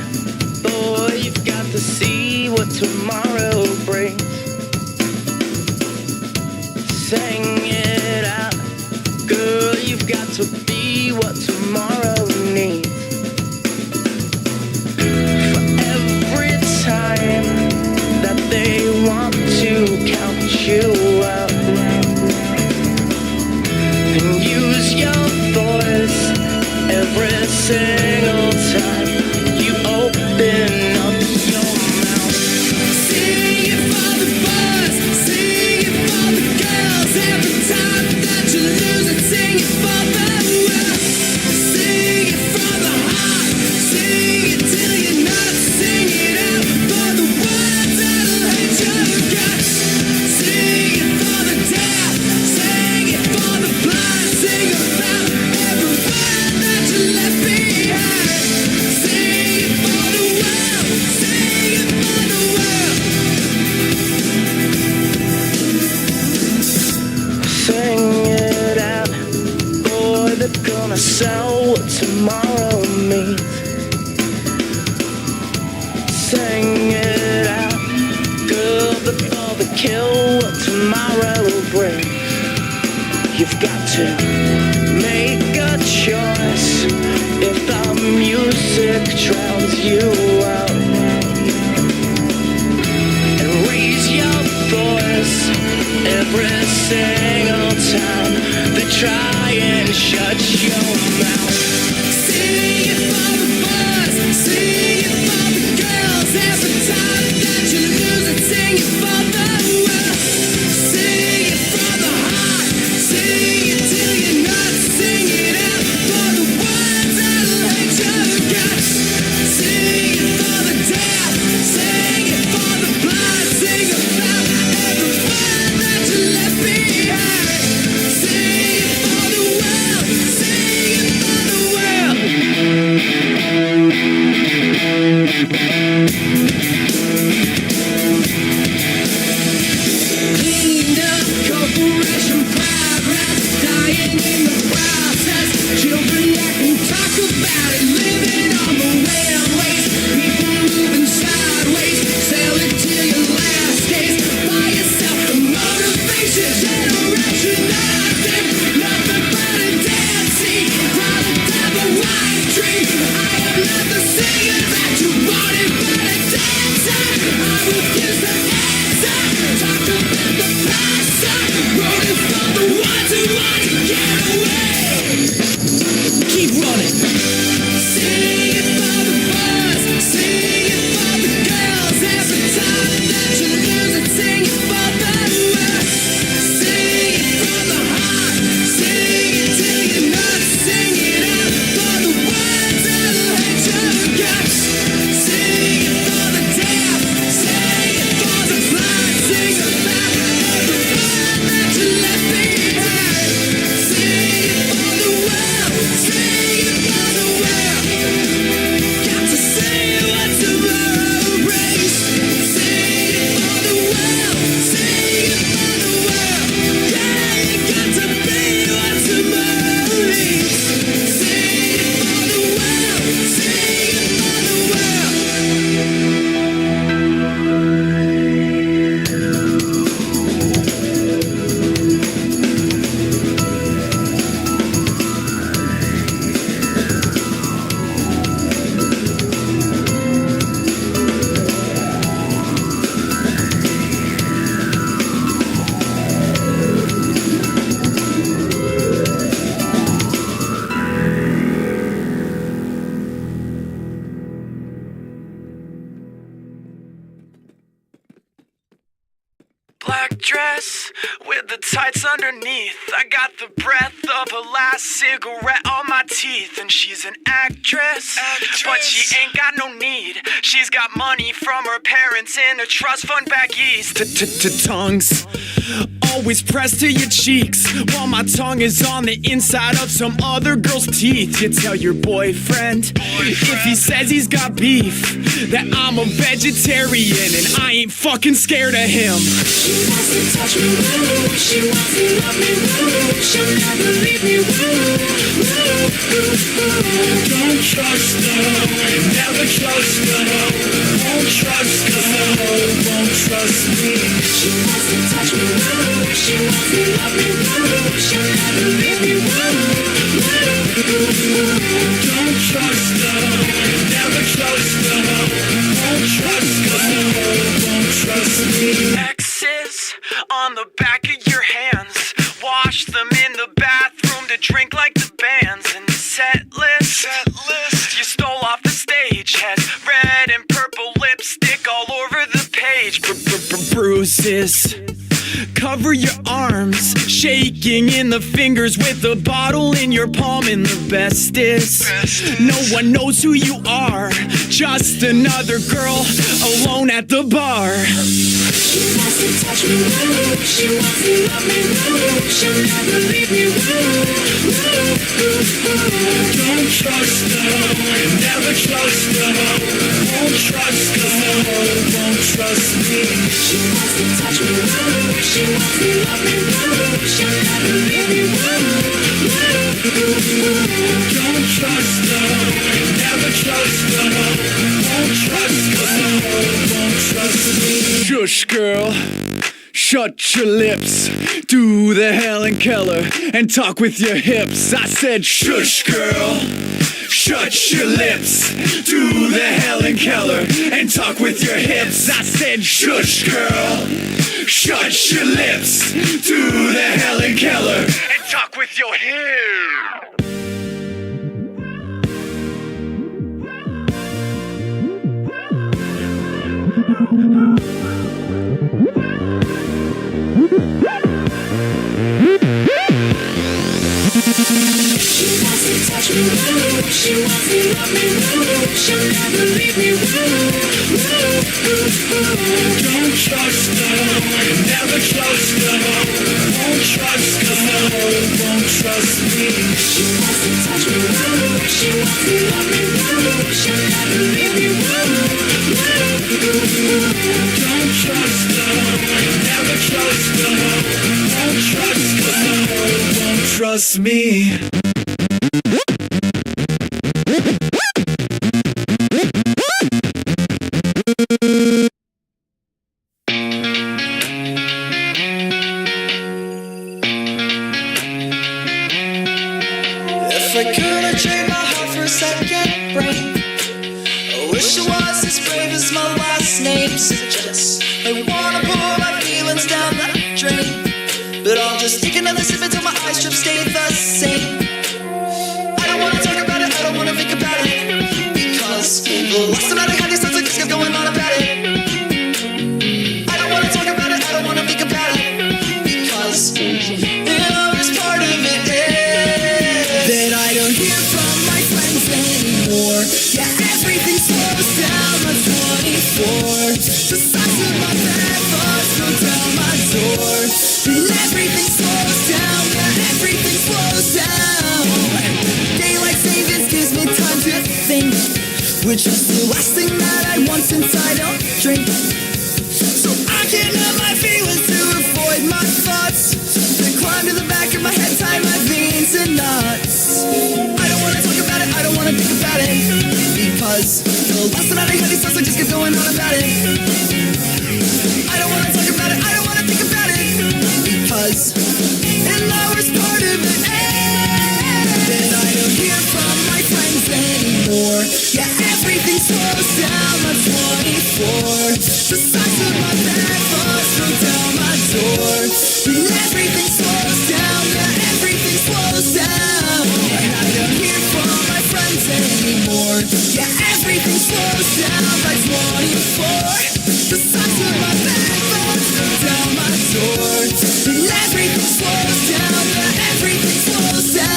boy, you've got to see what tomorrow brings. Sing it out, girl, you've got to be what tomorrow needs. For every time that they want to count you out and use your voice every single time you open up your mouth. Sing it for the boys, sing it for the girls. Every time that you lose it, sing it for the world. Sing it from the heart, sing it till you're not. Sing it out for the ones that'll hate your guts. Sing it for the deaf, sing it for the blind. Sing about everyone that you left behind. Sing it for the world, sing it for the world. Sing it out, boy, they're gonna sell what tomorrow means. Sing it out, girl, before they kill what tomorrow brings. You've got to make a choice if the music drowns you out. And raise your voice every single time they try and shut your mouth. Sing it for the boys, sing it for the girls. Every time that you lose it, sing it for the world. Sing it from the heart, sing it till you're not. Sing it out for the ones that'll hate your guts. Sing it for the deaf, sing it for the blind. Sing about everyone that you left behind. Sing it for the world, sing it for the world. Cleaned up corporation progress, dying in the process. Children that can talk about it, living on the railways. People moving sideways, sell it till your last days. Buy yourself the motivation, generation nothing, nothing but a dancing product of a white dream. I am not the singer that you wanted, but a dancer. I refuse to answer. Talk about the past, rolling for the ones who want to get away. Keep running. Sing it for the boys, sing it for the girls. Every time that you lose it, sing it for the world. Sing it from the heart, sing it till you're not. Sing it out for the ones that'll hate your guts. Sing it for the deaf, sing it for the blind. Sing about everyone that you left behind. Sing it for the world, sing it for the world. Got to say what tomorrow brings. Sing it for the world, sing it for the world. Yeah, you got to be what tomorrow means. Sing it for the world, sing it for the world. Black dress with the tights underneath. I got the breath of her last cigarette on my teeth. And she's an actress, but she ain't got no need. She's got money from her parents in a trust fund back east. Tongues always pressed to your cheeks, while my tongue is on the inside of some other girl's teeth. You tell your boyfriend if he says he's got beef that I'm a vegetarian and I ain't fucking scared of him. She wants to touch me, woo. She wants to love me, woo. She'll never leave me, woo. Don't trust the hoe, never trust the hoe. Won't trust the hoe, won't trust me. She wants to touch me, woo. She wants to love me, woo. She'll never leave me, woo. Don't trust the hoe, never trust the hoe. Won't trust the hoe, won't trust me. X's on the back of your hands. Wash them in the bathroom to drink like the bands. And the set list you stole off the stage has red and purple lipstick all over the page. Bruises cover your arms, shaking in the fingers with a bottle in your palm. And the best is no one knows who you are, just another girl alone at the bar. She wants to touch me, woo. She wants to love me, woo. She'll never leave me, woo. Don't trust the hoe, never trust the hoe. Won't trust the hoe, won't trust me. She wants to touch me, woo. She wants to love me, woo. She'll never leave me, woo. Don't trust the hoe, never trust the hoe. Won't trust the hoe, won't trust me. Shush, girl. Shut your lips, do the Helen Keller and talk with your hips. I said shush, girl. Shut your lips, do the Helen Keller and talk with your hips. I said shush, girl. Shut your lips, do the Helen Keller and talk with your hips. She wants to touch me, woo. She wants to love me, woo. She'll never leave me, woo. Don't trust the hoe, never trust the hoe. Won't trust the hoe, won't trust me. She wants to touch me, woo. She wants to love me, woo. She'll never leave me, woo. Don't trust the hoe, never trust the hoe. Won't trust the hoe, won't trust me. If I could trade my heart for a second brain, I wish it was as brave as my last name suggests. I wanna pour my feelings down the drain, but I'll just take another sip until my eyes strip stay the same. I don't wanna talk about it, I don't wanna think about it, because the last time I had these thoughts I just kept going on about it. I don't wanna talk about it, I don't wanna think about it, because it's part of it that I don't hear from my friends anymore. Yeah, everything slows down my 24. The size of my bed bugs go down my door, and everything slows down. Yeah, everything slows down. Daylight savings gives me time to think, which is the last thing that I want since I don't drink. So I can have my feelings to avoid my thoughts, then climb to the back of my head, tie my veins in knots. I don't wanna talk about it, I don't wanna think about it, because the last night I had these thoughts I just kept going on about it. I don't wanna talk about it, I don't wanna think about it, because and now it's part of it. Then I don't hear from my friends anymore. Yeah, everything slows down my 24. The size of my bed bugs go down my door, and everything slows down. Yeah, everything slows down. And I don't hear from my friends anymore. Yeah, everything slows down by 24. The size of my bed bugs go down my door, and everything slows down. Yeah, everything slows down.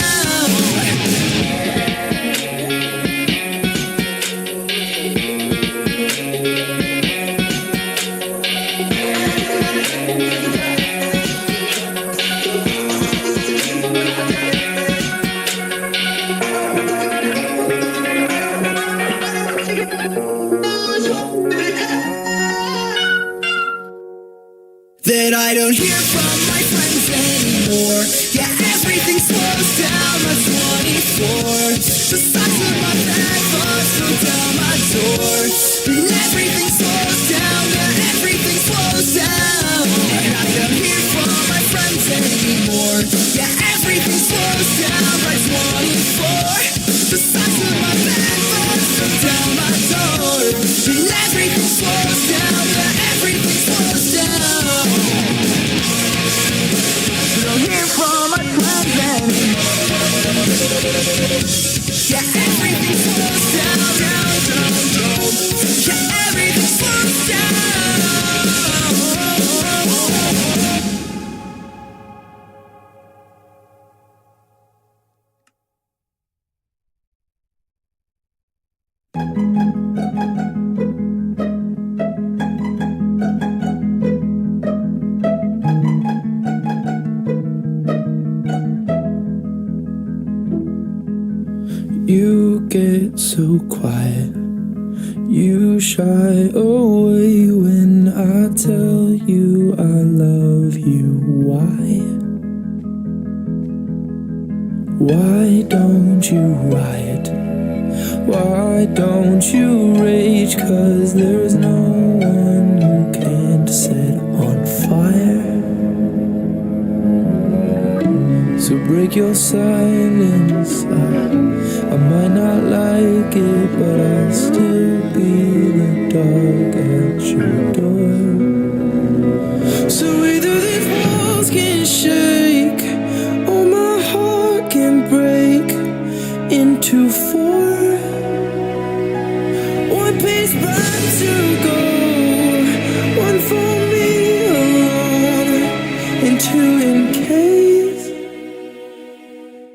Yeah, everything slows down, down, down, down. Yeah, everything slows down. You get so quiet, you shy away when I tell you I love you. Why? Why don't you riot? Why don't you rage? 'Cause there's no one you can't set on fire. So break your silence. I might not like it, but I'll still be the dog at your door. So either these walls can shake, or my heart can break into four. One piece back to go, one for me alone, and two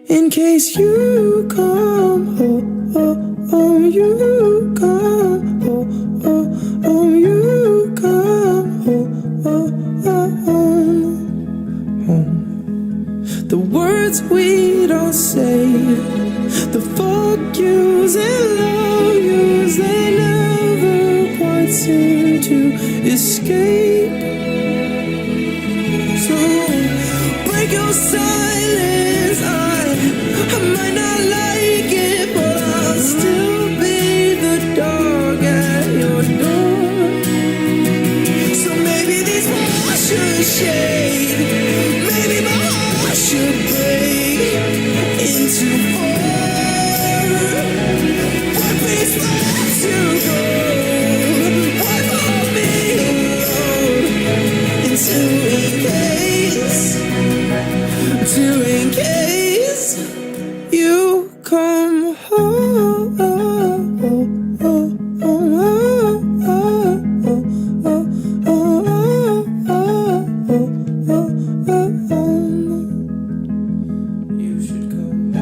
in case you come home, you come home, you come home. The words we don't say, the fuck yous and love yous, they never quite seem to escape. So break your silence. I might not like it, but I'll still be the dog at your door. So maybe these walls should shake, maybe my heart should break into four. One piece left to go, one for me alone, and two in case you come home. You should come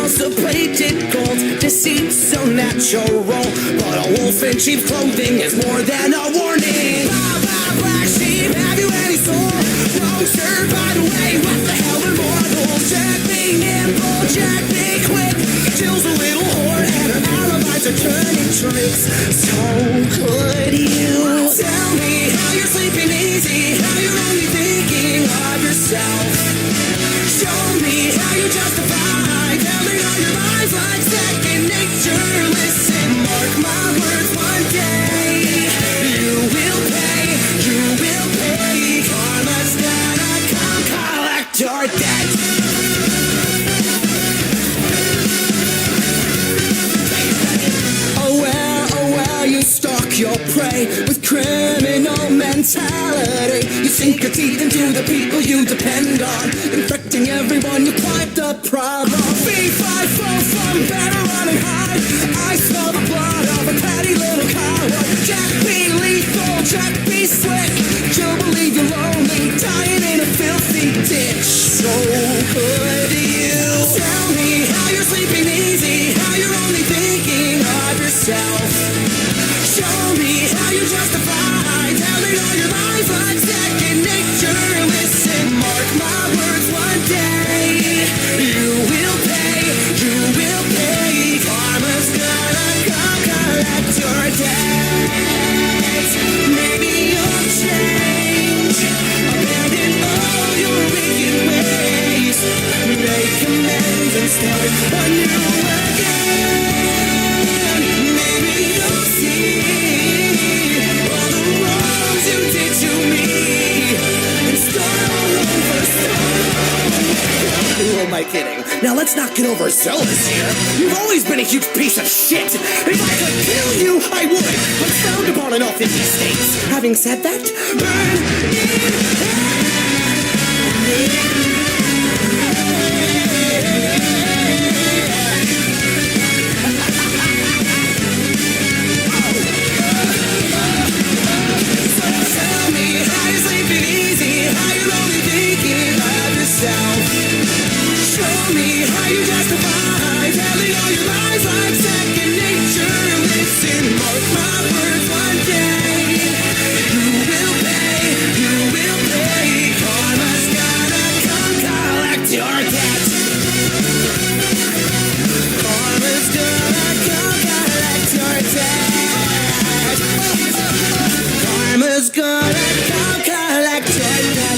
so plated gold, deceit so natural. But a wolf in cheap clothing is more than a warning. Blah, blah, black sheep, have you any soul? Wrong shirt, by the way, what the hell are mortals? Jack be nimble, Jack be quick. Jill's a little whore and her alibis are turning tricks. So could you tell me how you're sleeping easy, how you're only thinking of yourself? Show me how you justify telling all your lies like second nature. Listen, mark my words, one day you will pay, you will pay. Karma's gonna come collect your debt. Oh well, you stalk your prey with criminal mentality. You sink your teeth into the people you depend on, infecting everyone. You climb the problem. B5 from better running high. I smell the blood of a petty little coward. Jack be lethal, Jack be slick. You'll believe you're lonely, dying in a filthy ditch. So could you tell me how you're sleeping easy, how you're only thinking of yourself? Show me how you justify telling all your lies like second nature. Listen, mark my words, one day you will pay, you will pay. Karma's gonna come collect your debt. Maybe you'll change, abandon all your wicked ways, make amends and start anew again. Maybe you'll see let's not get overzealous here. You've always been a huge piece of shit. If I could kill you, I would. I'm frowned upon in all 50 states. Having said that, burn So tell me how you're sleeping easy, how you're only thinking of yourself. Show me how you justify telling all your lies like second nature. Listen, mark my words, one day you will pay. Karma's gonna come collect your debt. Karma's gonna come collect your debt. Karma's gonna come collect your debt.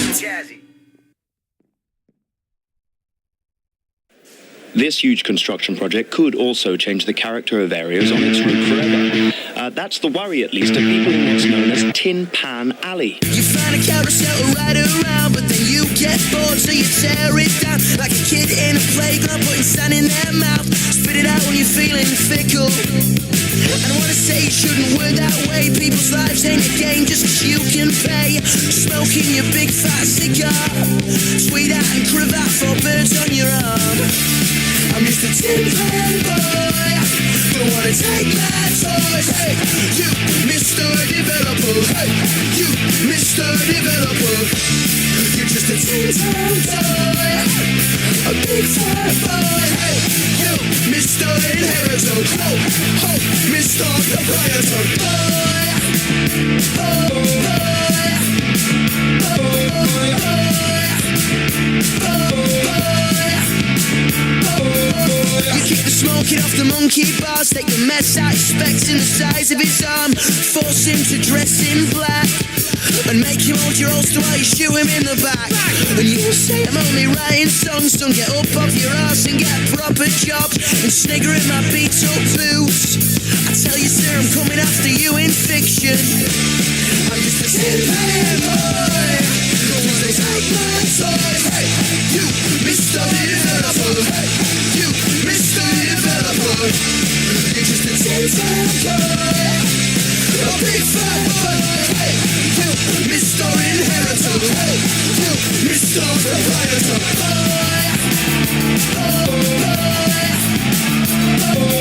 This huge construction project could also change the character of areas on its route forever. That's the worry, at least, of people in what's known as Tin Pan Alley. You find a carousel to ride around, but then you get bored, so you tear it down like a kid in a playground, putting sand in their mouth. Spit it out when you're feeling fickle. I don't wanna say you shouldn't work that way. People's lives ain't a game just 'cause you can pay. Smoking your big fat cigar, sweet hat and cravat for birds on your arm. I'm just a tin pan boy, don't wanna take my toys. Hey, you, Mr. Developer. Hey, you, Mr. Developer. You're just a tin pan boy, a big fat boy. Hey, you, Mr. Inheritor. Ho, ho, Mr. Proprietor. Boy, oh, boy, oh, boy, oh, boy. You keep the smoking off the monkey bars, take the mess out, specs in the size of his arm, force him to dress in black, and make him hold your holster while you shoot him in the back. And you say I'm only writing songs, don't get up off your ass and get a proper job, and snigger in my beat up boots. I tell you sir, I'm coming after you in fiction. I'm just a tin pan boy, don't wanna take my toys. Hey, you, Mr. Developer. Hey, you, Mr. Developer. You're just a tin pan boy, a big fat boy. Hey, you, Mr. Inheritor. Hey, you, Mr. Proprietor. Boy, oh, boy, oh,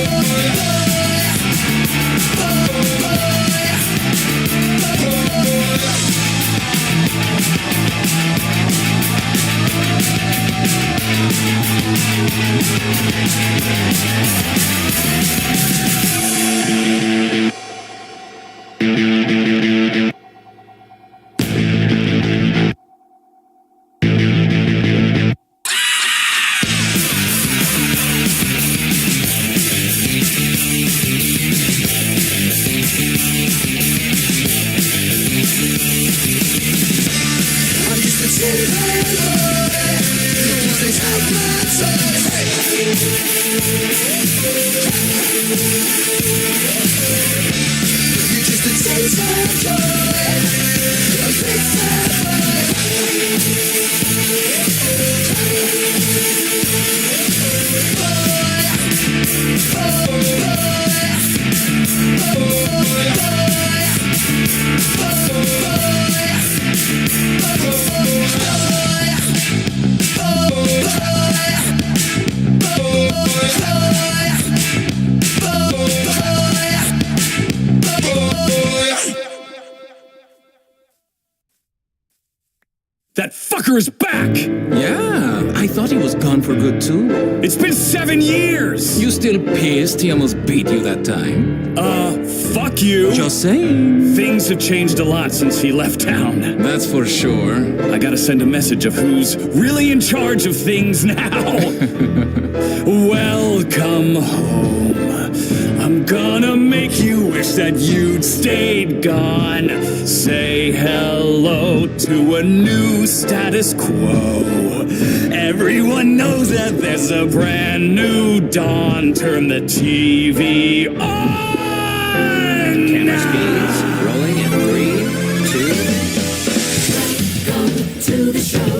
That fucker is back! Yeah, I thought he was gone for good too. It's been 7 years! You still pissed he almost beat you that time? Fuck you! Just saying. Things have changed a lot since he left town. That's for sure. I gotta send a message of who's really in charge of things now. Welcome home. I'm gonna make you wish that you'd stayed gone. Say hello to a new status quo. Everyone knows that there's a brand new dawn. Turn the TV on. Camera speeds rolling in 3, 2.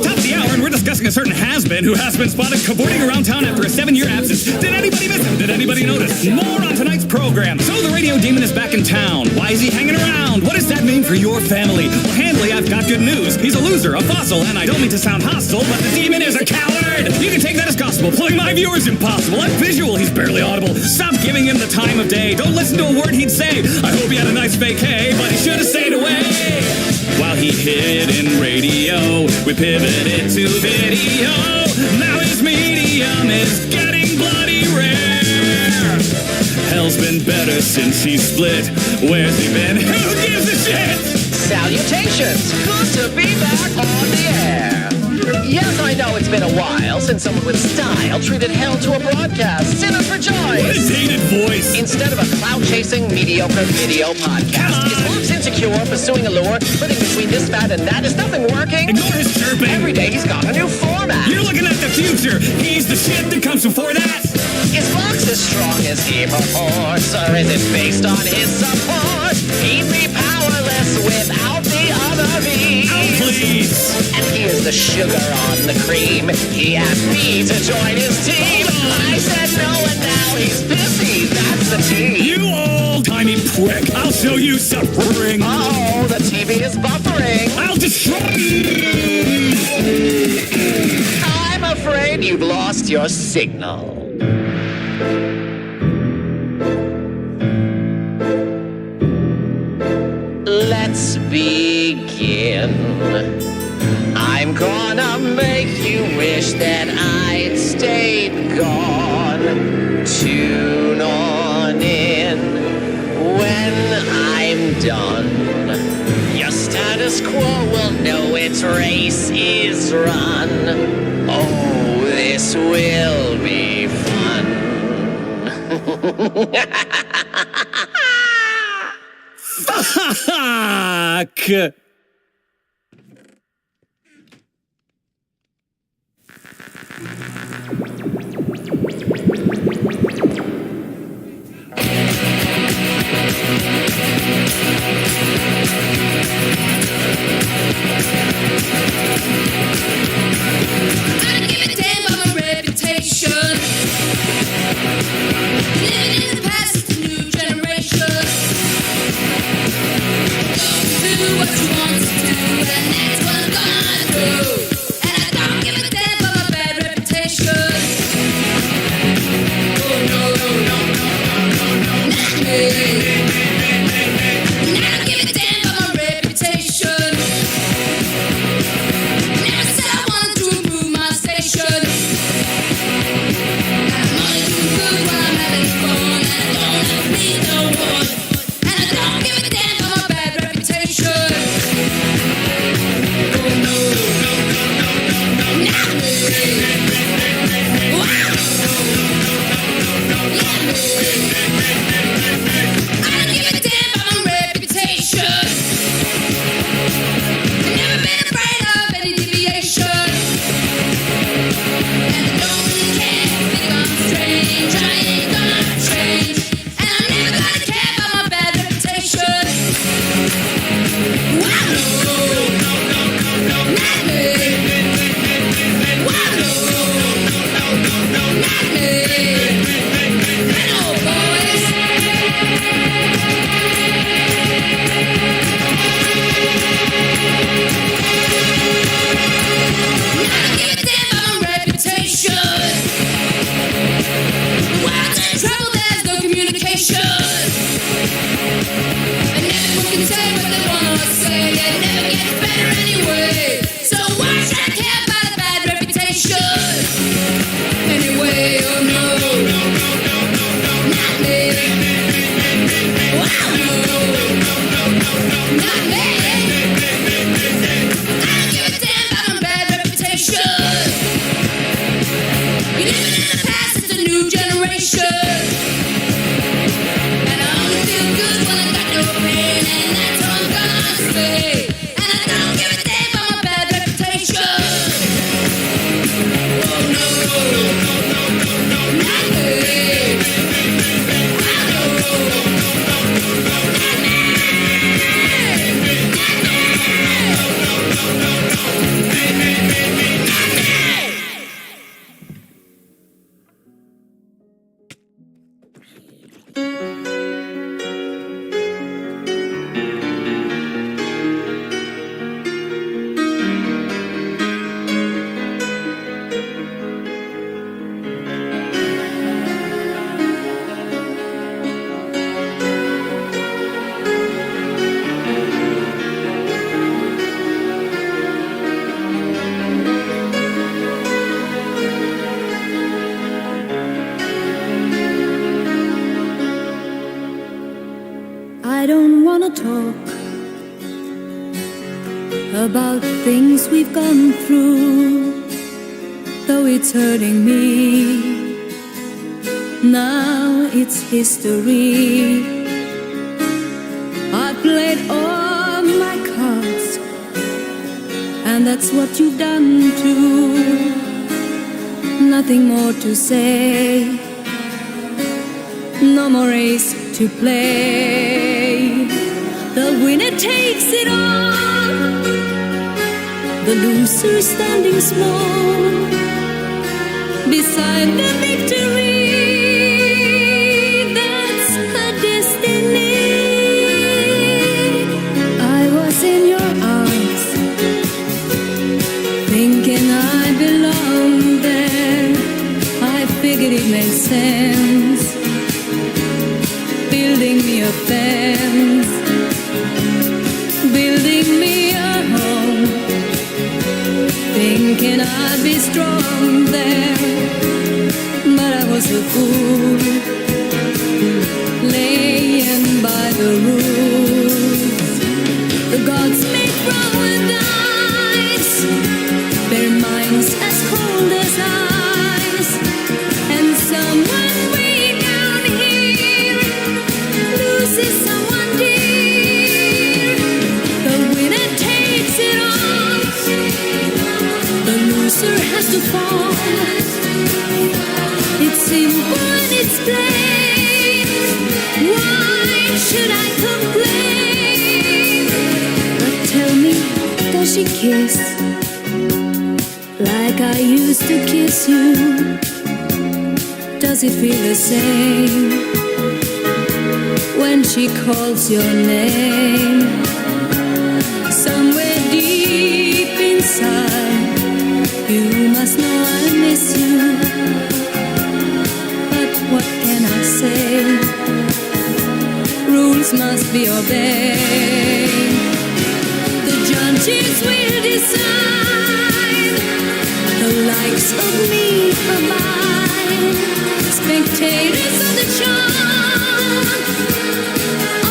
Top of the hour, and we're discussing a certain has-been Donovan, who has been spotted cavorting around town after a 7-year absence. Did anybody miss him? Did anybody notice? More on tonight's program. So the radio demon is back in town. Why is he hanging around? What does that mean for your family? Well, Handley, I've got good news. He's a loser, a fossil, and I don't mean to sound hostile, but the demon is a coward. You can take that as gospel. Pulling my viewers impossible. I'm visual. He's barely audible. Stop giving him the time of day. Don't listen to a word he'd say. I hope he had a nice vacay, but he should have stayed away. While he hid in radio, we pivoted to video. Now his medium is getting bloody rare. Hell's been better since he split. Where's he been? Who gives a shit? Salutations! Good to be back on the air. Yes, I know it's been a while since someone with style treated hell to a broadcast. Sinners rejoice! What a dated voice! Instead of a clout-chasing, mediocre video podcast, is Mark's insecure, pursuing a lure, splitting between this fad and that? Is nothing working? Ignore his chirping! Every day he's got a new format! You're looking at the future! He's the shit that comes before that! Is Fox as strong as he purports, or is it based on his support? He'd be powerless without the other bees. Oh, please! And here's the sugar on the cream. He asked me to join his team. I said no, and now he's pissy. That's the team. You old-timey prick! I'll show you suffering! Oh, the TV is buffering. I'll destroy you! I'm afraid you've lost your signal. Let's begin. I'm gonna make you wish that I'd stayed gone. Tune on in when I'm done. Your status quo will know its race is run. Oh, this will be fun. Fuck! I don't wanna talk about things we've gone through, though it's hurting me. Now it's history. I played all my cards, and that's what you've done too. Nothing more to say, no more race to play. The winner takes it all, the loser standing small beside the victory. That's her destiny. I was in your arms, thinking I belonged there. I figured it made sense, building me a fence, building me a home, thinking I'd be strong there. But I was a fool, laying by the rules. The gods make roll dice, their minds as cold as ice, and someone way down here loses someone dear. The winner takes it all, the loser has to fall. It's simple and it's plain. Why should I complain? But tell me, does she kiss like I used to kiss you? Does it feel the same when she calls your name? Somewhere deep inside, you must know I miss you. But what can I say? Rules must be obeyed. The judges will decide, the likes of me are mine. Spectators of the chart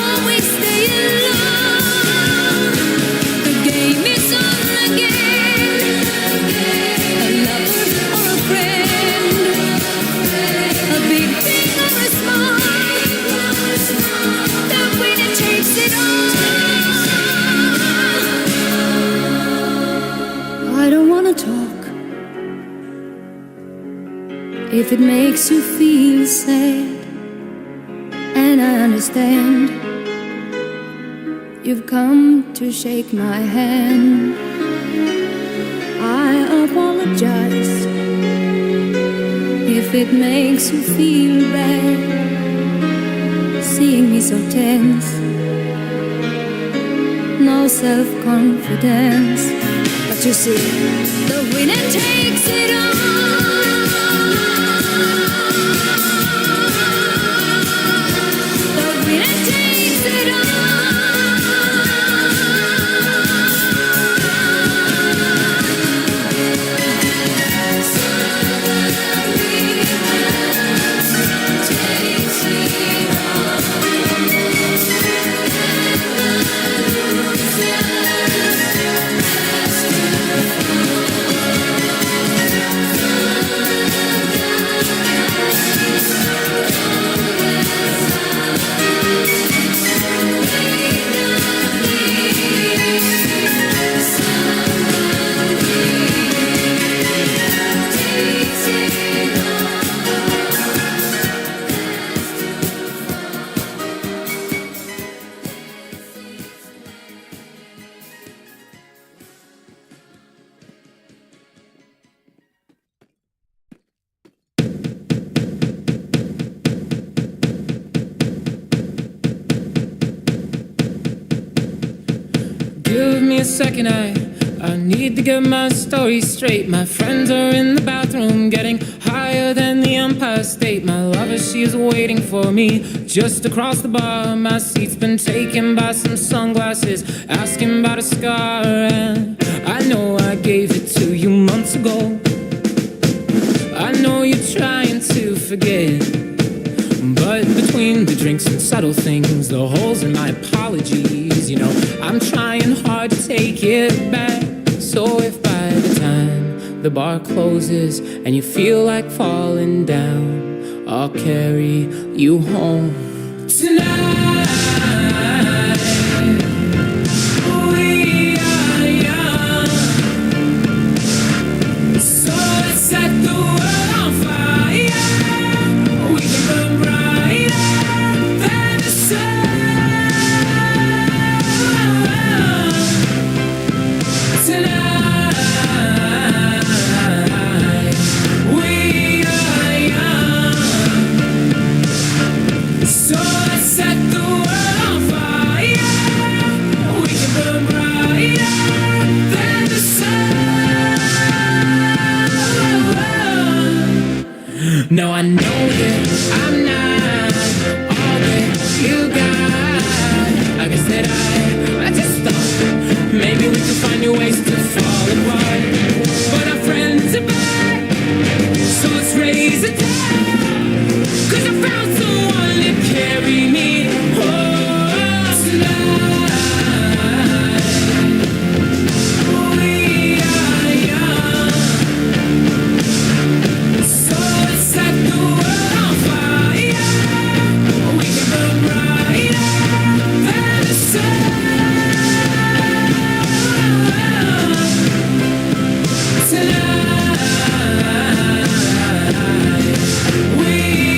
always stay alone. The game is on again. A lover or a friend, a big thing or a small, the winner takes it all. I don't wanna talk if it makes you feel sad, and I understand. You've come to shake my hand. I apologize if it makes you feel bad, seeing me so tense, no self-confidence. But you see, the winner takes it all. The winner takes it all. Give me a second, I need to get my story straight. My friends are in the bathroom, getting higher than the Empire State. My lover, she is waiting for me just across the bar. My seat's been taken by some sunglasses, asking about a scar. And I know I gave it to you months ago. I know you're trying to forget, but But between the drinks and subtle things, the holes in my apologies, you know, I'm trying hard to take it back. So if by the time the bar closes and you feel like falling down, I'll carry you home tonight. We are young, so let's set the world on fire. We can burn brighter than the sun tonight. We are young, so let's set the world on fire. We can burn brighter than the sun. No, I know that I'm not all that you got. I guess that I just thought maybe we could find new ways to fall apart. But our friends are back, so let's raise a toast. 'Cause I found someone to carry me home tonight. We are young, so let's set the world on fire. We can burn brighter than the sun tonight. We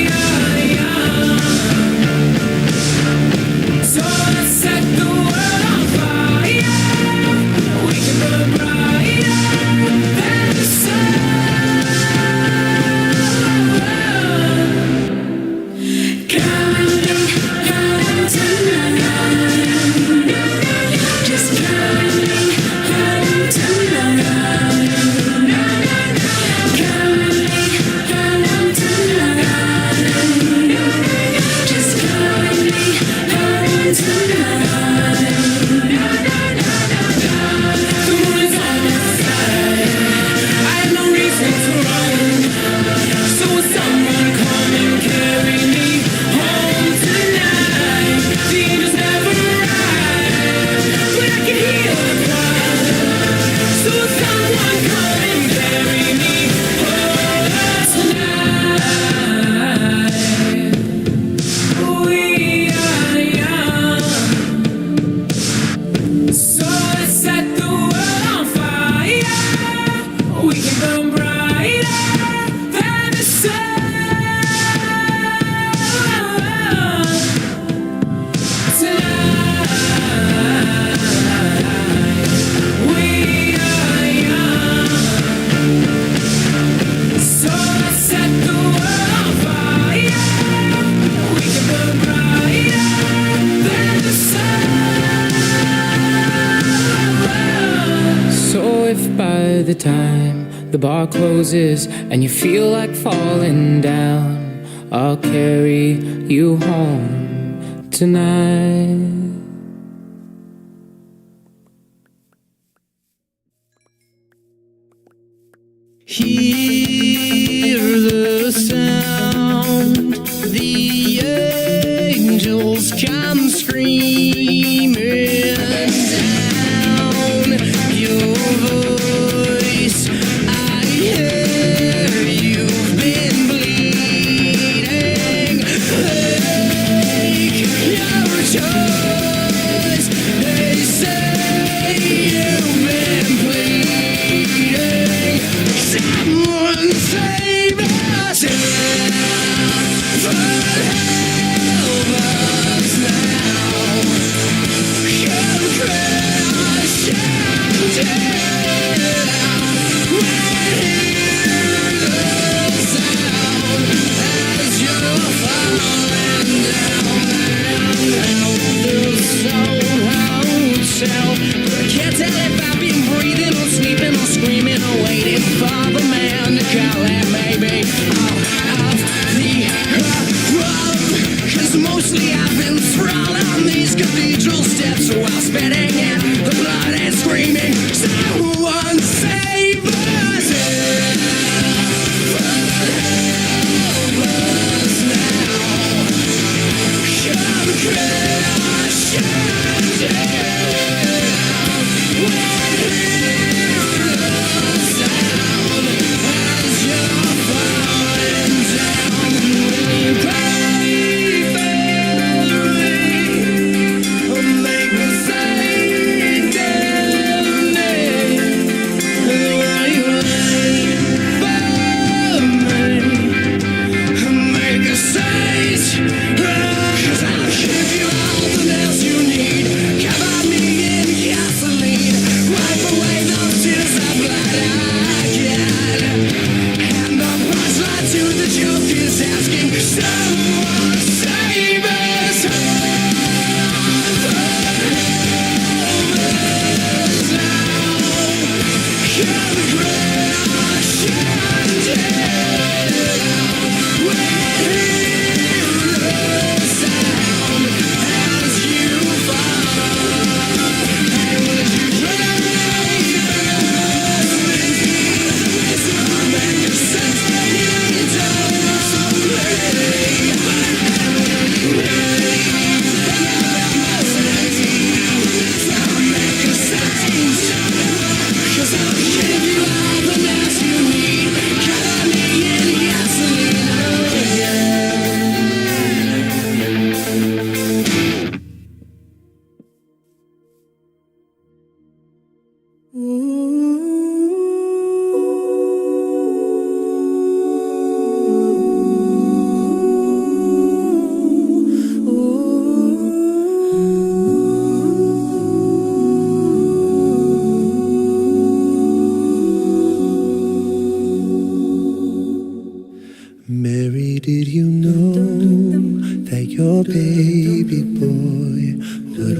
are young, so let's set the world on fire. We can burn brighter than the sun. Counting tonight, just counting tonight. Counting tonight, just counting tonight. The moon is on my side. I have no reason to run. So will someone come and carry me home tonight? The angels never arrive, but I can hear the choir. So will someone come and carry me home tonight? We are young, so let's set the world on fire. We can burn brighter than the sun tonight. We are young, so let's set the world on fire. We can burn brighter than the sun. So if by the time the bar closes and you feel like falling down, I'll carry you home tonight. Hear the sound, the angels come screaming down your voice. I hear you've been bleeding. Take your choice. They say you've been bleeding. Someone save us, but help us now. Come crash down when hear the sound as you're falling down. There's so hotel, but I can't tell if I've been breathing or sleeping or screaming or waiting for the man to call and maybe out of the road. 'Cause mostly I've been thrown on these cathedral steps while spitting in the blood and screaming, someone save us, but help us now.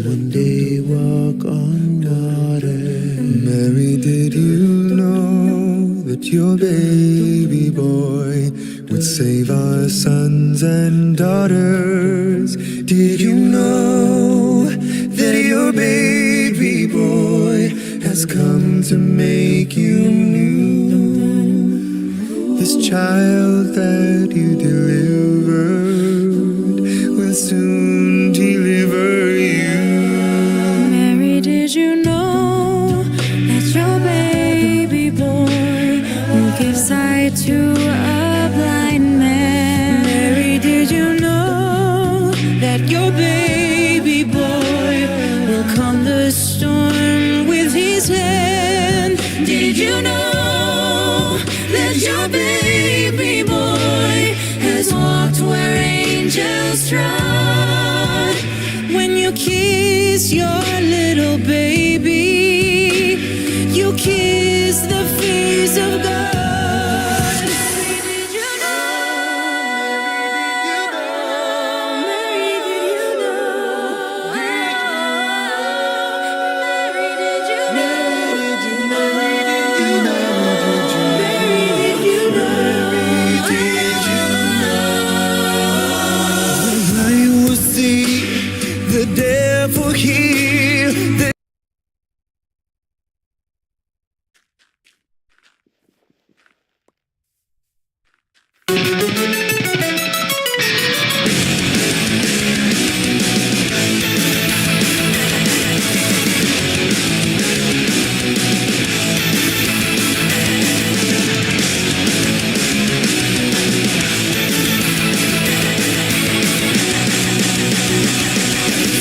one day walk on water. Mary, did you know that your baby boy would save our sons and daughters? Did you know that your baby boy has come to make you new? This child that you delivered will soon deliver you. Mary, did you know that your baby boy will give sight to a blind man? Mary, did you know that your baby boy will calm the storm with his hand? Did you know that your baby boy has walked where angels trod? When you kiss your little baby, you kiss the face of God. Did you know? Mary, did you know? Mary, did you know? I will see the devil here.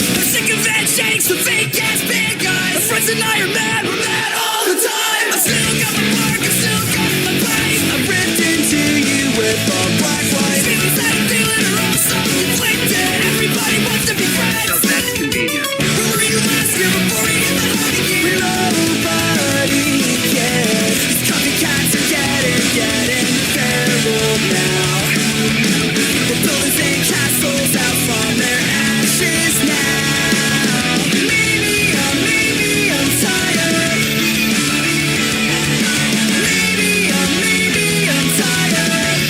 I'm sick of handshakes, the fake ass bad guys. My friends and I are mad, we're mad all the time. I still got my work, I still got my price. I ripped into you with a black light. Feelings that I'm feeling are all so conflicted. Everybody wants to be friends. Oh, that's convenient. Where were you last year before you hit the honey year? Nobody cares. These copycats are getting feral now. They're building fake castles out from their ashes now. Maybe I'm tired. Maybe I'm tired.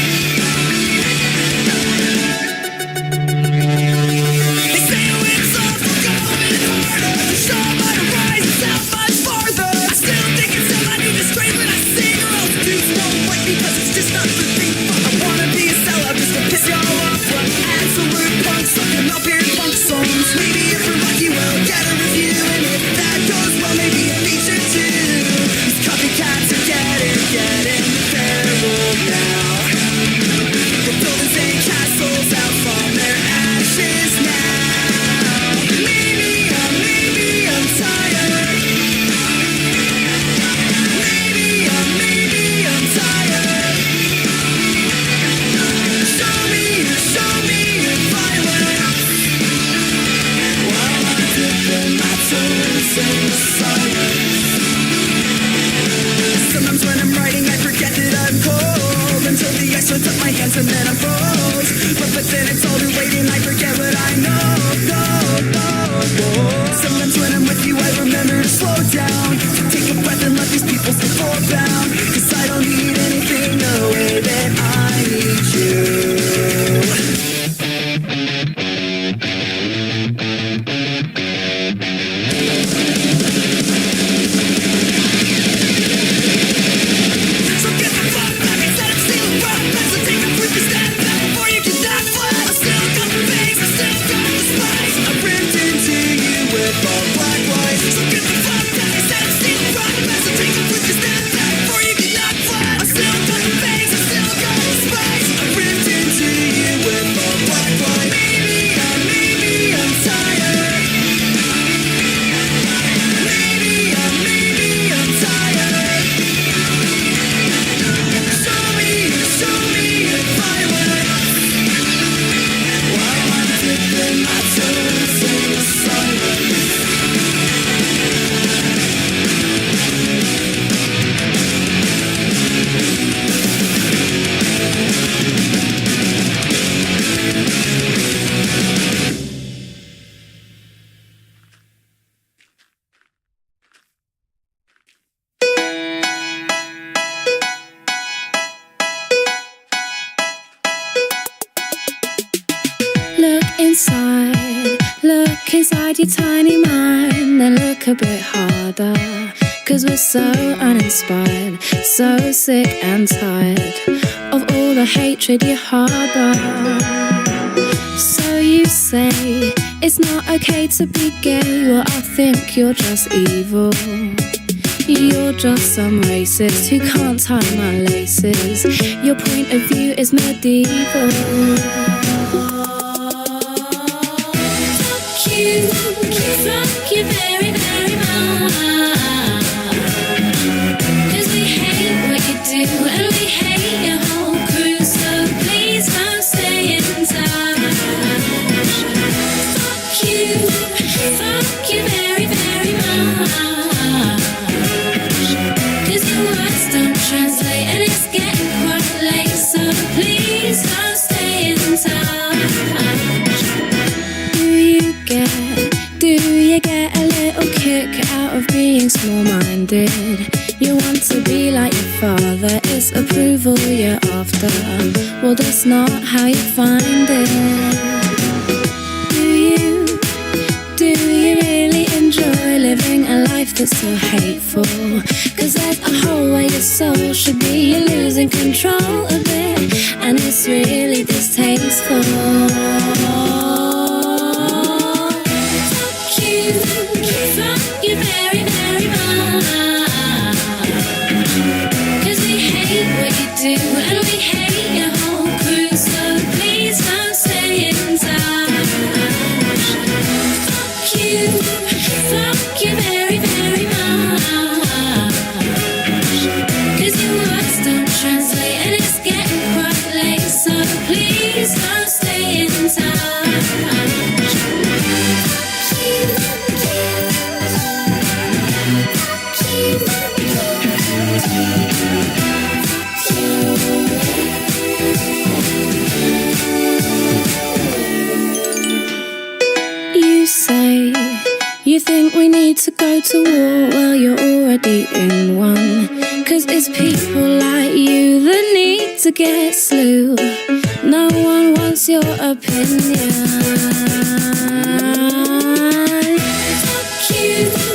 They say it's awful going harder. The show might rise that much farther. I still think it's time I need to scream when I sing, or else dudes won't like me 'cause it's just not for me. I wanna be a sellout just to piss y'all off. From absolute punks sucking up your punk songs. Maybe if we're lucky we'll get a review, and if that goes well, maybe a feature too. These copycats are getting feral now. They're building fake castles out from their ashes now. Maybe I'm tired. Maybe I'm tired. Show me your violence. While I'm dipping my toes in the silence. Sometimes when I'm writing I forget that I'm cold, until the ice sweats up my hands and then I'm froze. But then it's all too late and I forget what I know. Sometimes when I'm with you I remember to slow down, to take a breath and let these people stay full bound. 'Cause I don't need anything the way that I need you. So get the fuck back instead of stealing from us, and take a freaking step back before you can die flat. I still got the face, I still got the spice. I ripped into you with all black lights. So get the fuck back instead of stealing from us, and take a freaking step back before you can die flat. I still got the face, I still got the spice. I ripped into you with all black lights. Maybe I'm tired. Maybe I'm tired. Show me your violence. While I'm dipping my toes in the silence. inside your tiny mind, then look a bit harder. 'Cause we're so uninspired, so sick and tired of all the hatred you harbor. So you say it's not okay to be gay. Well, I think you're just evil. You're just some racist who can't tie my laces. Your point of view is medieval. Fuck you very, very much. 'Cause we hate what you do and we hate your whole crew. So please don't stay in touch. Fuck you very, very much. 'Cause your words don't translate and it's getting quite late. So please don't stay in touch. Do you get a little kick out of being small-minded? You want to be like your father, it's approval you're after. Well, that's not how you find it. Do you really enjoy living a life that's so hateful? 'Cause there's a hole where your soul should be. You're losing control of it, and it's really distasteful. Fuck you very, very much. 'Cause we hate what you do and we hate your whole crew. So please don't stay in touch. Fuck you very, very much. 'Cause your words don't translate and it's getting quite late. So please don't stay in touch. You say you think we need to go to war. Well, you're already in one. 'Cause it's people like you that need to get slew. No one wants your opinion. Fuck you.